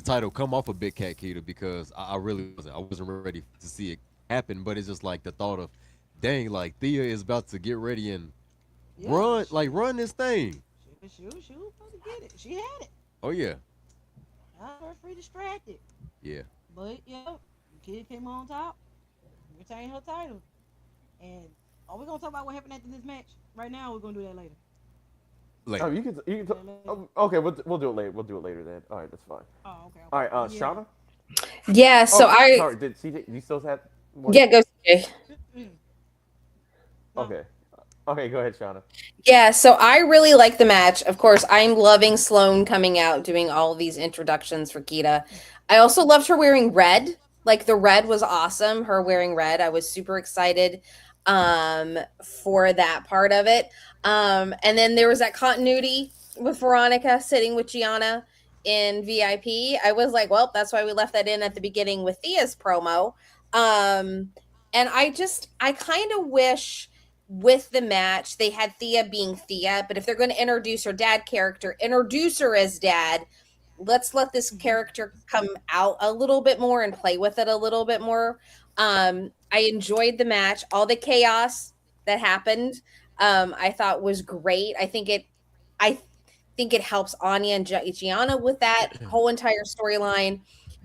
title come off of Big Cat Keita because I really wasn't. I wasn't ready to see it happen. But it's just like the thought of, dang, like Thea is about to get ready and run this thing. She was supposed to get it. She had it. Oh yeah. Her free distracted. Yeah. But yeah, the kid came on top, retained her title. And are we gonna talk about what happened after this match right now? Or we're gonna do that later. Oh, you can okay, we'll do it later. We'll do it later then. All right, that's fine. Oh, okay. All right, Yeah. Shauna. Yeah, so sorry, did CJ? You still have more? Yeah, go CJ. Okay. Okay, go ahead, Shauna. Yeah, so I really like the match. Of course, I'm loving Sloan coming out, doing all of these introductions for Keita. I also loved her wearing red. Like the red was awesome. Her wearing red. I was super excited for that part of it. And then there was that continuity with Veronica sitting with Gianna in VIP. I was like, well, that's why we left that in at the beginning with Thea's promo. And I kind of wish with the match they had Thea being Thea, but if they're going to introduce her dad character, introduce her as dad. Let's let this character come out a little bit more and play with it a little bit more. I enjoyed the match. All the chaos that happened, I thought was great. I think it helps Anya and Gianna with that whole entire storyline.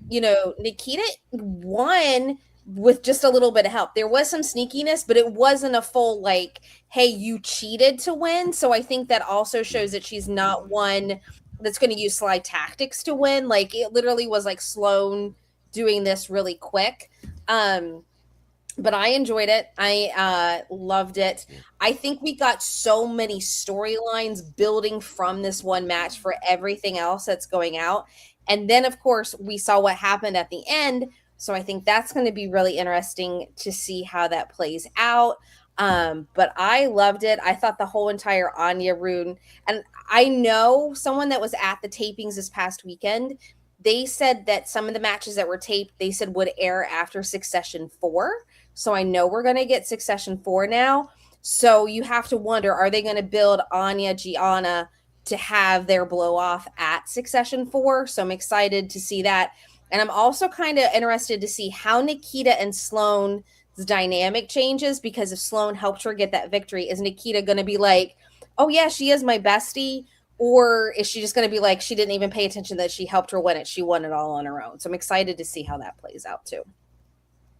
Nikita won with just a little bit of help. There was some sneakiness, but it wasn't a full like, hey, you cheated to win. So I think that also shows that she's not one that's going to use sly tactics to win. Like it literally was like Sloan doing this really quick. But I enjoyed it. I loved it. I think we got so many storylines building from this one match for everything else that's going out. And then, of course, we saw what happened at the end. So I think that's going to be really interesting to see how that plays out. But I loved it. I thought the whole entire Anya rune, and I know someone that was at the tapings this past weekend, they said that some of the matches that were taped, they said would air after Succession 4. So I know we're going to get Succession 4 now. So you have to wonder, are they going to build Anya, Gianna to have their blow off at Succession 4? So I'm excited to see that. And I'm also kind of interested to see how Nikita and Sloan's dynamic changes, because if Sloan helped her get that victory, is Nikita going to be like, oh yeah, she is my bestie? Or is she just going to be like, she didn't even pay attention that she helped her win it. She won it all on her own. So I'm excited to see how that plays out too.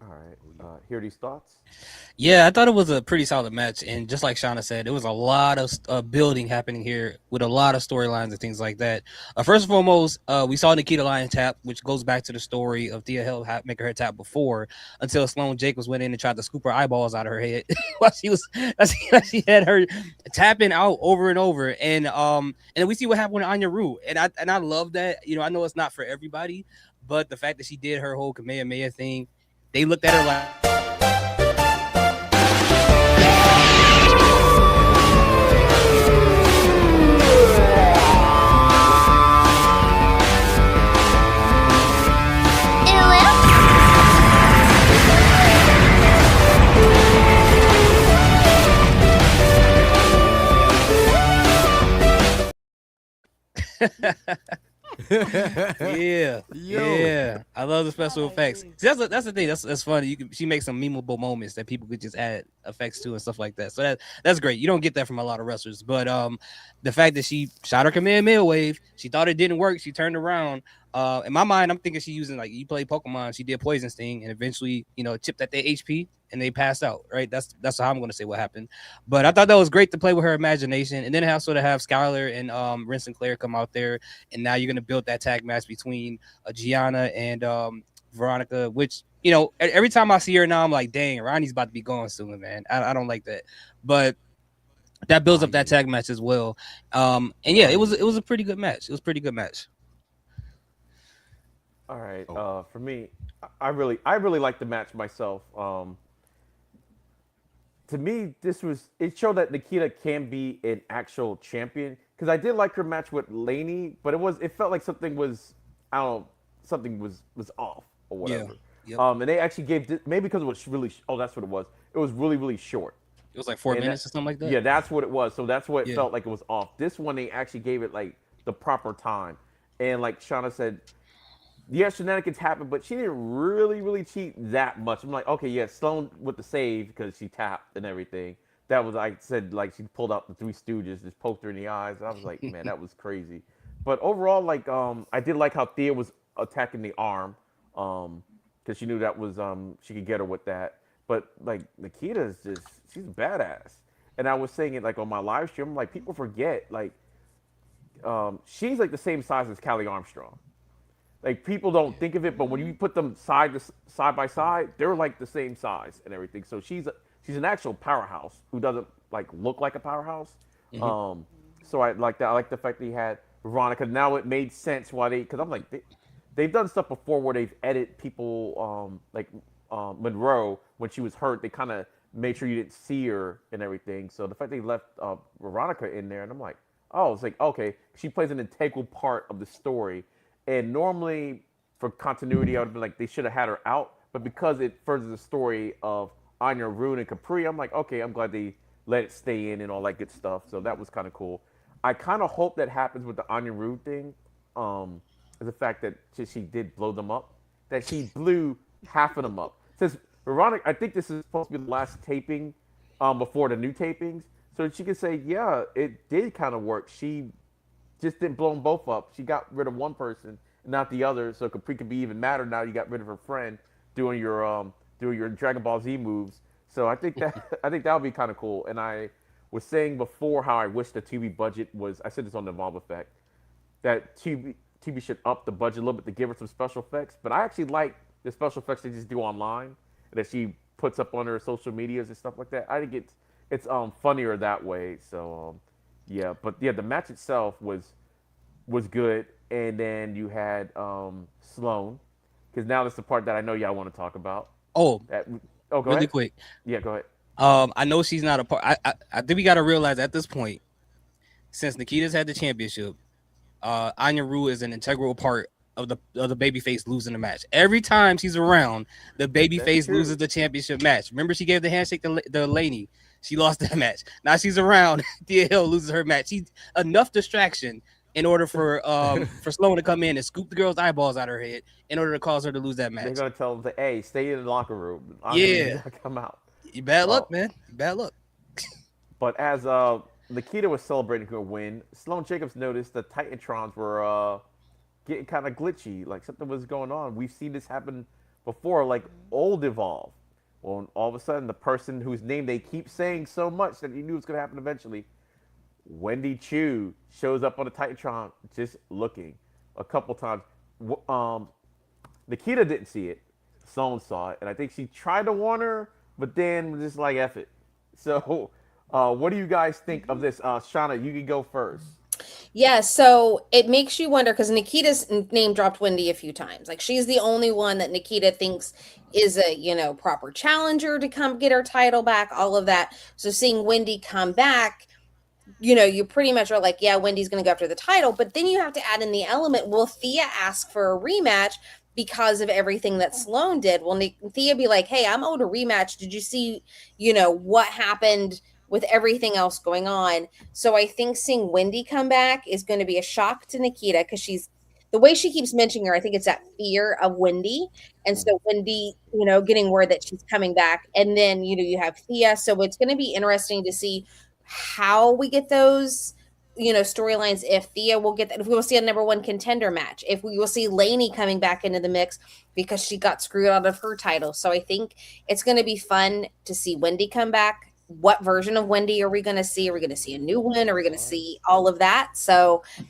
All right. Hear these thoughts? Yeah, I thought it was a pretty solid match. And just like Shauna said, there was a lot of building happening here with a lot of storylines and things like that. First and foremost, we saw Nikita Lion tap, which goes back to the story of Thea Hill making her tap before, until Sloan Jacobs went in and tried to scoop her eyeballs out of her head while she had her tapping out over and over. And then we see what happened with Anya Rue. And I love that. I know it's not for everybody, but the fact that she did her whole Kamehameha thing, they looked at her like, yeah. I love the special effects. See, that's the thing. That's funny. She makes some memeable moments that people could just add effects to and stuff like that. So that's great. You don't get that from a lot of wrestlers. But the fact that she shot her Kamehameha wave, she thought it didn't work. She turned around. In my mind, I'm thinking she's using, like, you play Pokemon. She did Poison Sting and eventually, chipped at their HP and they passed out. Right. That's how I'm going to say what happened. But I thought that was great to play with her imagination. And then also to have Skylar and Ren Sinclair come out there. And now you're going to build that tag match between Gianna and Veronica, which, every time I see her now, I'm like, dang, Ronnie's about to be gone soon, man. I don't like that. But that builds up that tag match as well. And yeah, it was a pretty good match. It was a pretty good match. All right. Oh. For me, I really like the match myself. To me, it showed that Nikita can be an actual champion. Because I did like her match with Laney, but it felt like something was, I don't know, something was off or Yeah. whatever. Yep. And they actually maybe because it was really, oh, that's what it was. It was really really short. It was like 4 And minutes or something like that. yeah, that's what it was. So that's what it Yeah. felt like it was off. This one they actually gave it like the proper time. And like Shauna said, yes, shenanigans happened, but she didn't really cheat that much. I'm like, okay, yeah, Sloan with the save because she tapped and everything. That was, I said, like she pulled out the Three Stooges, just poked her in the eyes. I was like, man, that was crazy. But overall, like, I did like how Thea was attacking the arm, because she knew that was she could get her with that. But like Nikita is just, she's badass. And I was saying it like on my live stream, I'm like, people forget like she's like the same size as Callie Armstrong. Like people don't think of it, but when you put them side by side, they're like the same size and everything. So she's an actual powerhouse who doesn't like look like a powerhouse. So I like that. I like the fact that he had Veronica. Now it made sense why because I'm like they've done stuff before where they've edited people like Monroe when she was hurt. They kind of made sure you didn't see her and everything. So the fact they left Veronica in there, and I'm like, oh, it's like okay, she plays an integral part of the story. And normally, for continuity, I would have been like, they should have had her out. But because it furthers the story of Anya, Rune, and Capri, I'm like, okay, I'm glad they let it stay in and all that good stuff. So that was kind of cool. I kind of hope that happens with the Anya Rune thing. Is the fact that she did blow them up. That she blew half of them up. Since Veronica, I think this is supposed to be the last taping before the new tapings. So she could say, yeah, it did kind of work. She just didn't blow them both up. She got rid of one person and not the other. So Capri could be even madder now. You got rid of her friend doing your Dragon Ball Z moves. So I think that would be kind of cool. And I was saying before how I wish the TV budget was. I said this on the Evolve Effect that TV should up the budget a little bit to give her some special effects. But I actually like the special effects they just do online that she puts up on her social medias and stuff like that. I think it's funnier that way. So. Yeah, but yeah, the match itself was good, and then you had Sloan, because now that's the part that I know y'all want to talk about. Oh, go really ahead. quick. Yeah, go ahead. I know she's not a part. I think we got to realize at this point, since Nikita's had the championship, Anya Rue is an integral part of the babyface losing the match. Every time she's around, the babyface loses the championship match. Remember, she gave the handshake to the Laney. She lost that match. Now she's around. Thea Hill loses her match. She's enough distraction in order for Sloan to come in and scoop the girl's eyeballs out of her head in order to cause her to lose that match. They're gonna tell them, "Hey, stay in the locker room. Yeah, come out." You bad luck, man. Bad luck. But as Nikita was celebrating her win, Sloan Jacobs noticed the Titantrons were getting kind of glitchy. Like something was going on. We've seen this happen before, like old Evolve. Well, all of a sudden, the person whose name they keep saying so much that you knew was going to happen eventually, Wendy Chu, shows up on the Titantron just looking a couple times. Nikita didn't see it. Sloan saw it. And I think she tried to warn her, but then was just like, F it. So what do you guys think of this? Shauna, you can go first. Yeah, so it makes you wonder because Nikita's name dropped Wendy a few times. Like she's the only one that Nikita thinks is a proper challenger to come get her title back, all of that. So seeing Wendy come back, you pretty much are like, yeah, Wendy's going to go after the title. But then you have to add in the element, will Thea ask for a rematch because of everything that Sloan did? Will Thea be like, hey, I'm owed a rematch. Did you see, what happened with everything else going on? So I think seeing Wendy come back is going to be a shock to Nikita because the way she keeps mentioning her, I think it's that fear of Wendy. And so Wendy, getting word that she's coming back. And then, you have Thea. So it's going to be interesting to see how we get those, storylines. If Thea will get that, if we will see a number one contender match, if we will see Laney coming back into the mix because she got screwed out of her title. So I think it's going to be fun to see Wendy come back. What version of Wendy are we going to see? Are we going to see a new one? Are we going to see all of that? So I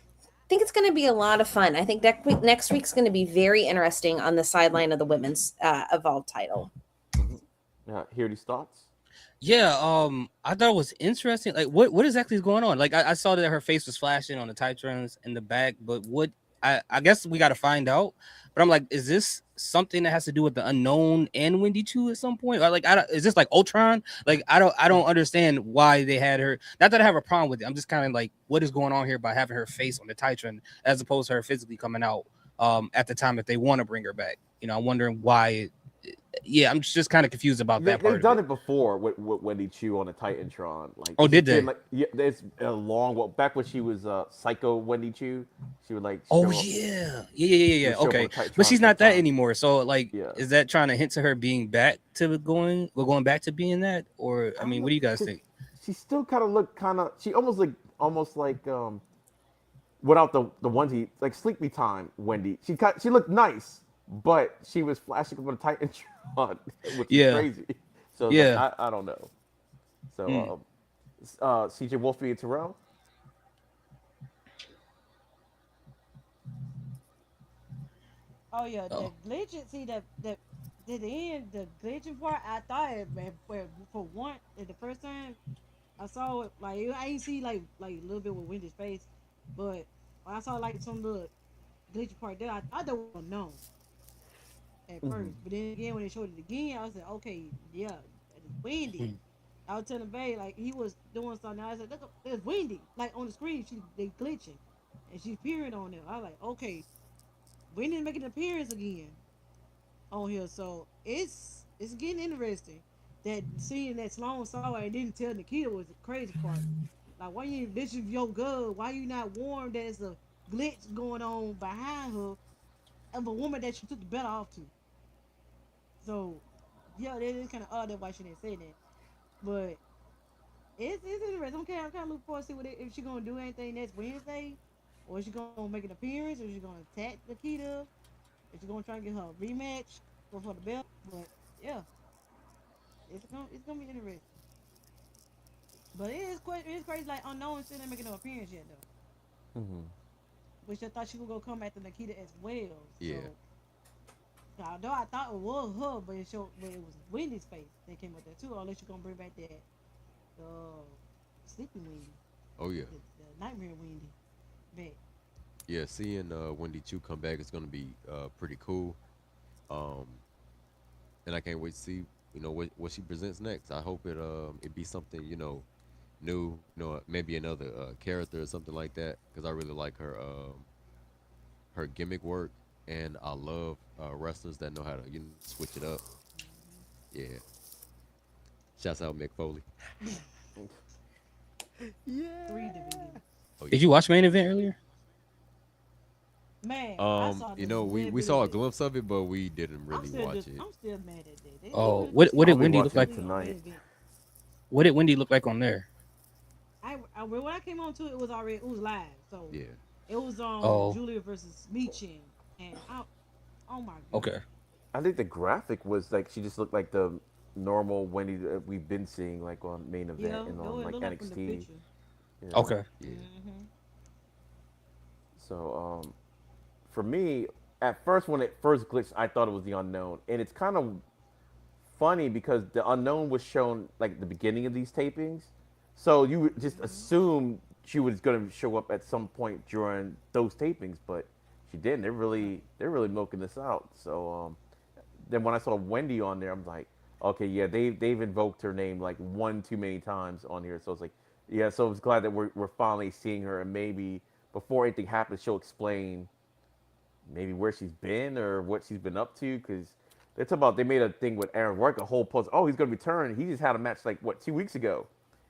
think it's going to be a lot of fun. I think next week's going to be very interesting on the sideline of the women's Evolve title. Hear these thoughts? Yeah, I thought it was interesting. Like, what exactly is going on? Like, I saw that her face was flashing on the Titrons in the back, but what I guess we got to find out. But I'm like, is this something that has to do with the unknown and Wendy Choo at some point? Or like, is this like Ultron? Like, I don't understand why they had her. Not that I have a problem with it. I'm just kind of like, what is going on here by having her face on the Titran as opposed to her physically coming out at the time if they want to bring her back. You know, I'm wondering why. Yeah, I'm just kind of confused about that part. They've done it before with Wendy Choo on the Titantron. Like, oh, did they? Like, yeah, there's a long. Well, back when she was Psycho Wendy Choo, she would like. Oh yeah. Okay, but she's not that anymore. So like, is that trying to hint to her being back to going back to being that? Or I mean, what do you guys think? She still kind of looked She almost like without the onesie, like Sleepy Time Wendy. She looked nice, but she was flashing up on a Titantron, which is crazy. So like, I don't know. So Ceejaywolfy and Terrell. Oh yeah, the glitching. See the end, the glitching part. I thought it, for one, the first time I saw it, like I ain't see like a little bit with Wendy's face, but when I saw like some little glitchy part there, I thought that was unknown at first. But then again, when they showed it again, I was like, okay, yeah, it's Wendy. I was telling Bay like he was doing something. I said, look, there's Wendy, like on the screen. They glitching, and she's peering on them. I was like, okay, Wendy's making an appearance again on here. So it's getting interesting. That seeing that Sloan saw her and didn't tell Nikita was the crazy part. Like, why you this is your girl? Why you not warned that there's a glitch going on behind her of a woman that she took the belt off to? So yeah, that is kind of odd that why she didn't say that. But it's interesting. Okay, I'm kind of looking forward to see if she gonna do anything next Wednesday, or is she gonna make an appearance, or is she gonna attack Nikita? Is she gonna try and get her a rematch for the belt? But yeah, it's gonna be interesting. But it's crazy. Like Unknown still ain't making no appearance yet though. Which I thought she was gonna come after Nikita as well. Yeah. So, although I thought it was her, but it was Wendy's face that came up there too. Unless you're gonna bring back that sleeping Wendy. Oh yeah. The nightmare Wendy back. Yeah, seeing Wendy Choo come back is gonna be pretty cool. And I can't wait to see what she presents next. I hope it be something new, maybe another character or something like that, because I really like her gimmick work, and I love wrestlers that know how to switch it up. Yeah. Shouts out Mick Foley. Yeah. 3 division. Oh, yeah. Did you watch main event earlier? Man, I saw we saw a glimpse of it, but we didn't really watch it. I'm still mad at that. Oh, what did Wendy look like tonight? What did Wendy look like on there? When I came on to it, it was live, so Yeah. it was on Julia versus Michin, and oh my god. Okay. I think the graphic was like she just looked like the normal Wendy that we've been seeing like on main event and on like NXT. Yeah. Okay. Yeah. So for me, at first when it first glitched, I thought it was the Unknown, and it's kind of funny because the Unknown was shown like the beginning of these tapings, so you would just assume she was going to show up at some point during those tapings, but she didn't. They're really milking this out. So then when I saw Wendy on there, I'm like, okay, yeah, they've invoked her name like one too many times on here. So it's like, yeah, so I was glad that we're finally seeing her, and maybe before anything happens, she'll explain maybe where she's been or what she's been up to, because they're talking about they made a thing with Aaron Rourke, a whole post. Oh, he's gonna return. He just had a match like 2 weeks ago,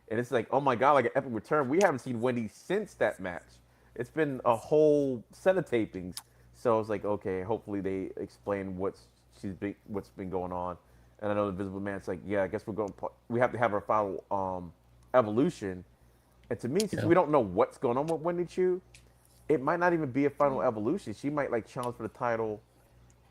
and it's like, oh my god, like an epic return. We haven't seen Wendy since that match. It's been a whole set of tapings. So I was like, okay, hopefully they explain what's been going on. And I know the Invisible Man's like, yeah, I guess we have to have our final evolution. And to me, since we don't know what's going on with Wendy Choo, it might not even be a final evolution. She might like challenge for the title,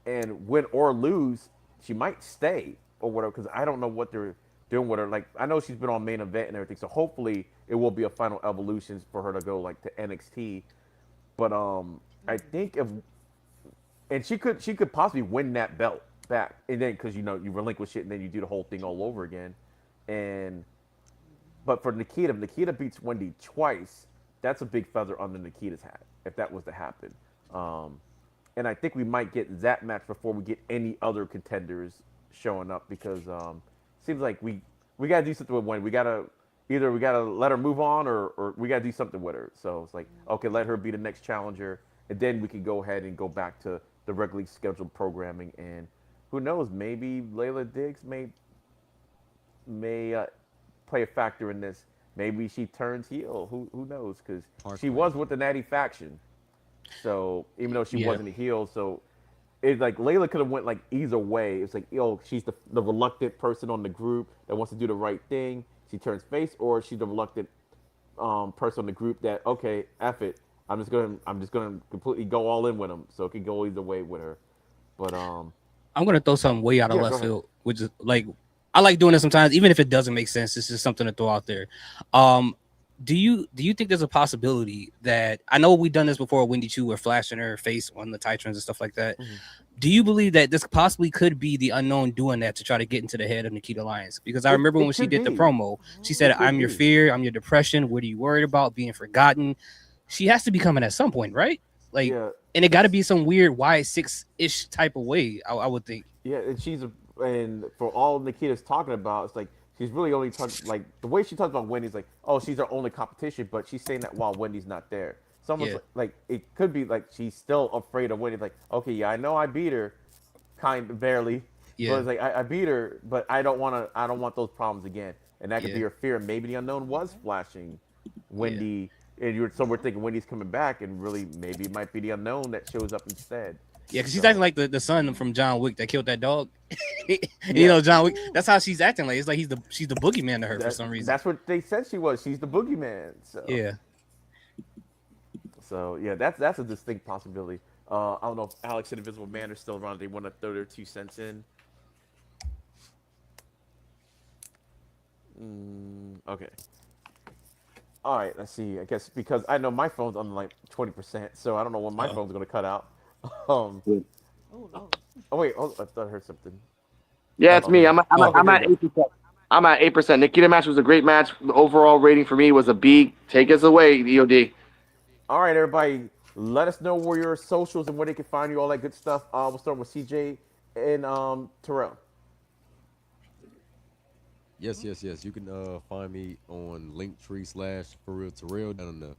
and win or lose, she might stay or whatever. Because I don't know what they're doing with her. Like, I know she's been on main event and everything, so hopefully it will be a final evolution for her to go like to NXT. But I think and she could possibly win that belt back, and then because you relinquish it and then you do the whole thing all over again, but for Nikita, if Nikita beats Wendy twice, that's a big feather under Nikita's hat if that was to happen. And I think we might get that match before we get any other contenders showing up because seems like we gotta do something with Wendy. We gotta let her move on or we gotta do something with her. So it's like okay, let her be the next challenger, and then we can go ahead and go back to the regularly scheduled programming. And who knows, maybe Layla Diggs may play a factor in this. Maybe she turns heel. Who knows? Because she was with the Natty faction. So even though she wasn't a heel, so it's like Layla could have went like either way. It's like, she's the reluctant person on the group that wants to do the right thing. She turns face, or she's the reluctant person on the group that okay, F it. I'm just gonna completely go all in with him. So it could go either way with her. But I'm gonna throw something way out of left field, which is like I like doing it sometimes, even if it doesn't make sense. It's just something to throw out there. Do you think there's a possibility that I know we've done this before? Wendy Chu, where flashing her face on the Titrans and stuff like that. Mm-hmm. Do you believe that this possibly could be the unknown doing that to try to get into the head of Nikita Lyons? Because I remember when she did the promo, she said, "I'm your fear, I'm your depression. What are you worried about? Being forgotten." She has to be coming at some point, right? Like, and it got to be some weird Y6-ish type of way. I would think. Yeah, and and for all Nikita's talking about, it's like she's really only talking like the way she talks about Wendy's like, oh, she's our only competition, but she's saying that while Wendy's not there. It's almost like it could be like she's still afraid of Wendy. Like, okay, yeah, I know I beat her, kind of barely. Yeah. But it's like I beat her, but I don't want those problems again. And that could be her fear. Maybe the unknown was flashing Wendy. And we're thinking Wendy's coming back, and really maybe it might be the unknown that shows up instead. Yeah, because she's acting like the son from John Wick that killed that dog. You know, John Wick. That's how she's acting. Like it's like she's the boogeyman to her for some reason. That's what they said she was. She's the boogeyman. So yeah. So yeah, that's a distinct possibility. I don't know if Alex and Invisible Man are still around. They want to throw their 2 cents in. Okay. All right, let's see. I guess because I know my phone's on like 20%, so I don't know when my phone's gonna cut out. Oh wait, I thought I heard something. Yeah, it's me. I'm at 8%. I'm at 8%. Nikita match was a great match. The overall rating for me was a B. Take us away, EOD. All right, everybody. Let us know where your socials and where they can find you, all that good stuff. We'll start with CJ and Terrell. Yes. You can find me on linktr.ee/ForRealTerrell down in the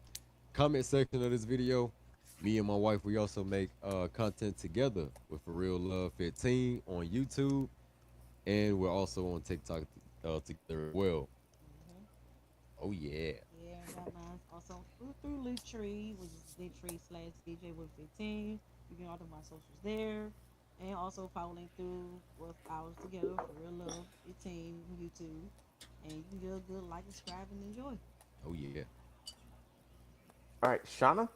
comment section of this video. Me and my wife, we also make content together with For Real Love 15 on YouTube, and we're also on TikTok together as well. Oh yeah. Yeah, I got mine also through Linktree, which is Linktree/Ceejaywolfy15. You can order my socials there. And also follow link through with ours together For Real Love 15 on YouTube. And you can get a good like, subscribe, and enjoy. Oh yeah. All right, Shauna?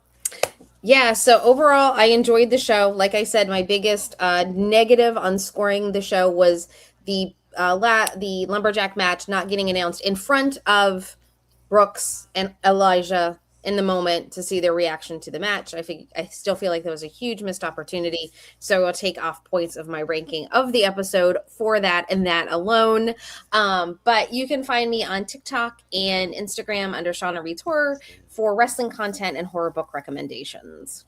Yeah, so overall, I enjoyed the show. Like I said, my biggest negative on scoring the show was the lumberjack match not getting announced in front of Brooks and Elijah in the moment to see their reaction to the match. I still feel like there was a huge missed opportunity. So I'll take off points of my ranking of the episode for that and that alone. But you can find me on TikTok and Instagram under Shauna Reads Horror for wrestling content and horror book recommendations.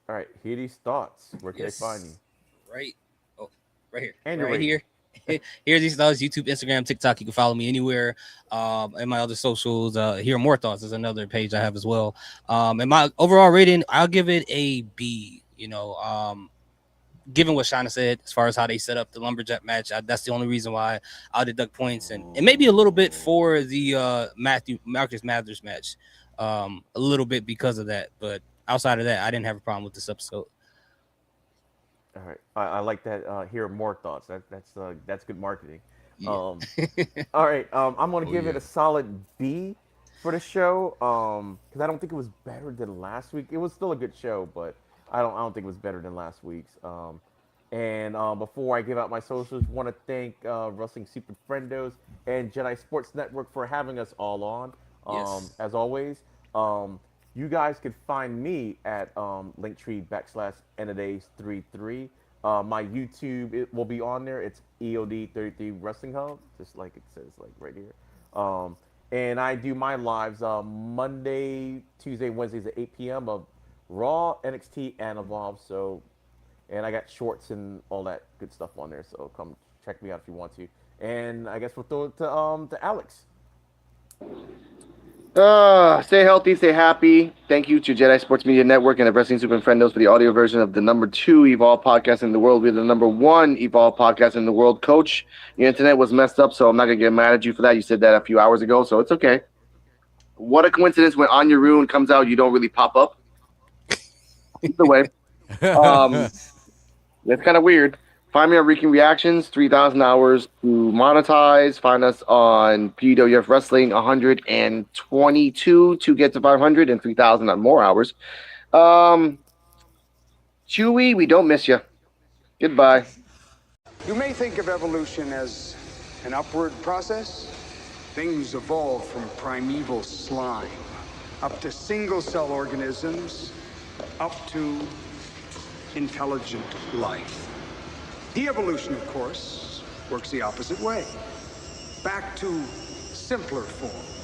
All right, hear these thoughts. Where can they find you? Right here. And right here. Here's these thoughts: YouTube, Instagram, TikTok. You can follow me anywhere. And my other socials. Hear More Thoughts is another page I have as well. And my overall rating, I'll give it a B. You know, given what Shauna said as far as how they set up the lumberjack match, that's the only reason why I'll deduct points, and maybe a little bit for the Marcus Mathers match, a little bit because of that. But outside of that, I didn't have a problem with this episode. All right, I like that. Hear More Thoughts. That's good marketing. Yeah. All right, I'm gonna give it a solid B for the show. Because I don't think it was better than last week. It was still a good show, but I don't think it was better than last week's. And before I give out my socials, want to thank Wrestling Super Friendos and Jedi Sports Network for having us all on. Yes. As always. You guys can find me at Linktree/Enadays33. My YouTube, it will be on there. It's EOD33 Wrestling Hub, just like it says, like right here. And I do my lives Monday, Tuesday, Wednesdays at 8 p.m. Raw, NXT, and Evolve. So, and I got shorts and all that good stuff on there. So come check me out if you want to. And I guess we'll throw it to Alex. Stay healthy, stay happy. Thank you to Jedi Sports Media Network and the Wrestling Super Friendos for the audio version of the #2 Evolve podcast in the world. We're the #1 Evolve podcast in the world. Coach, your internet was messed up, so I'm not going to get mad at you for that. You said that a few hours ago, so it's okay. What a coincidence when On Your Rune comes out, you don't really pop up. Either way. That's kind of weird. Find me on Reeking Reactions, 3,000 hours to monetize. Find us on PUWF Wrestling, 122 to get to 500 and 3,000 on more hours. Chewy, we don't miss you. Goodbye. You may think of evolution as an upward process. Things evolve from primeval slime, up to single-cell organisms, up to intelligent life. De-evolution, of course, works the opposite way. Back to simpler forms.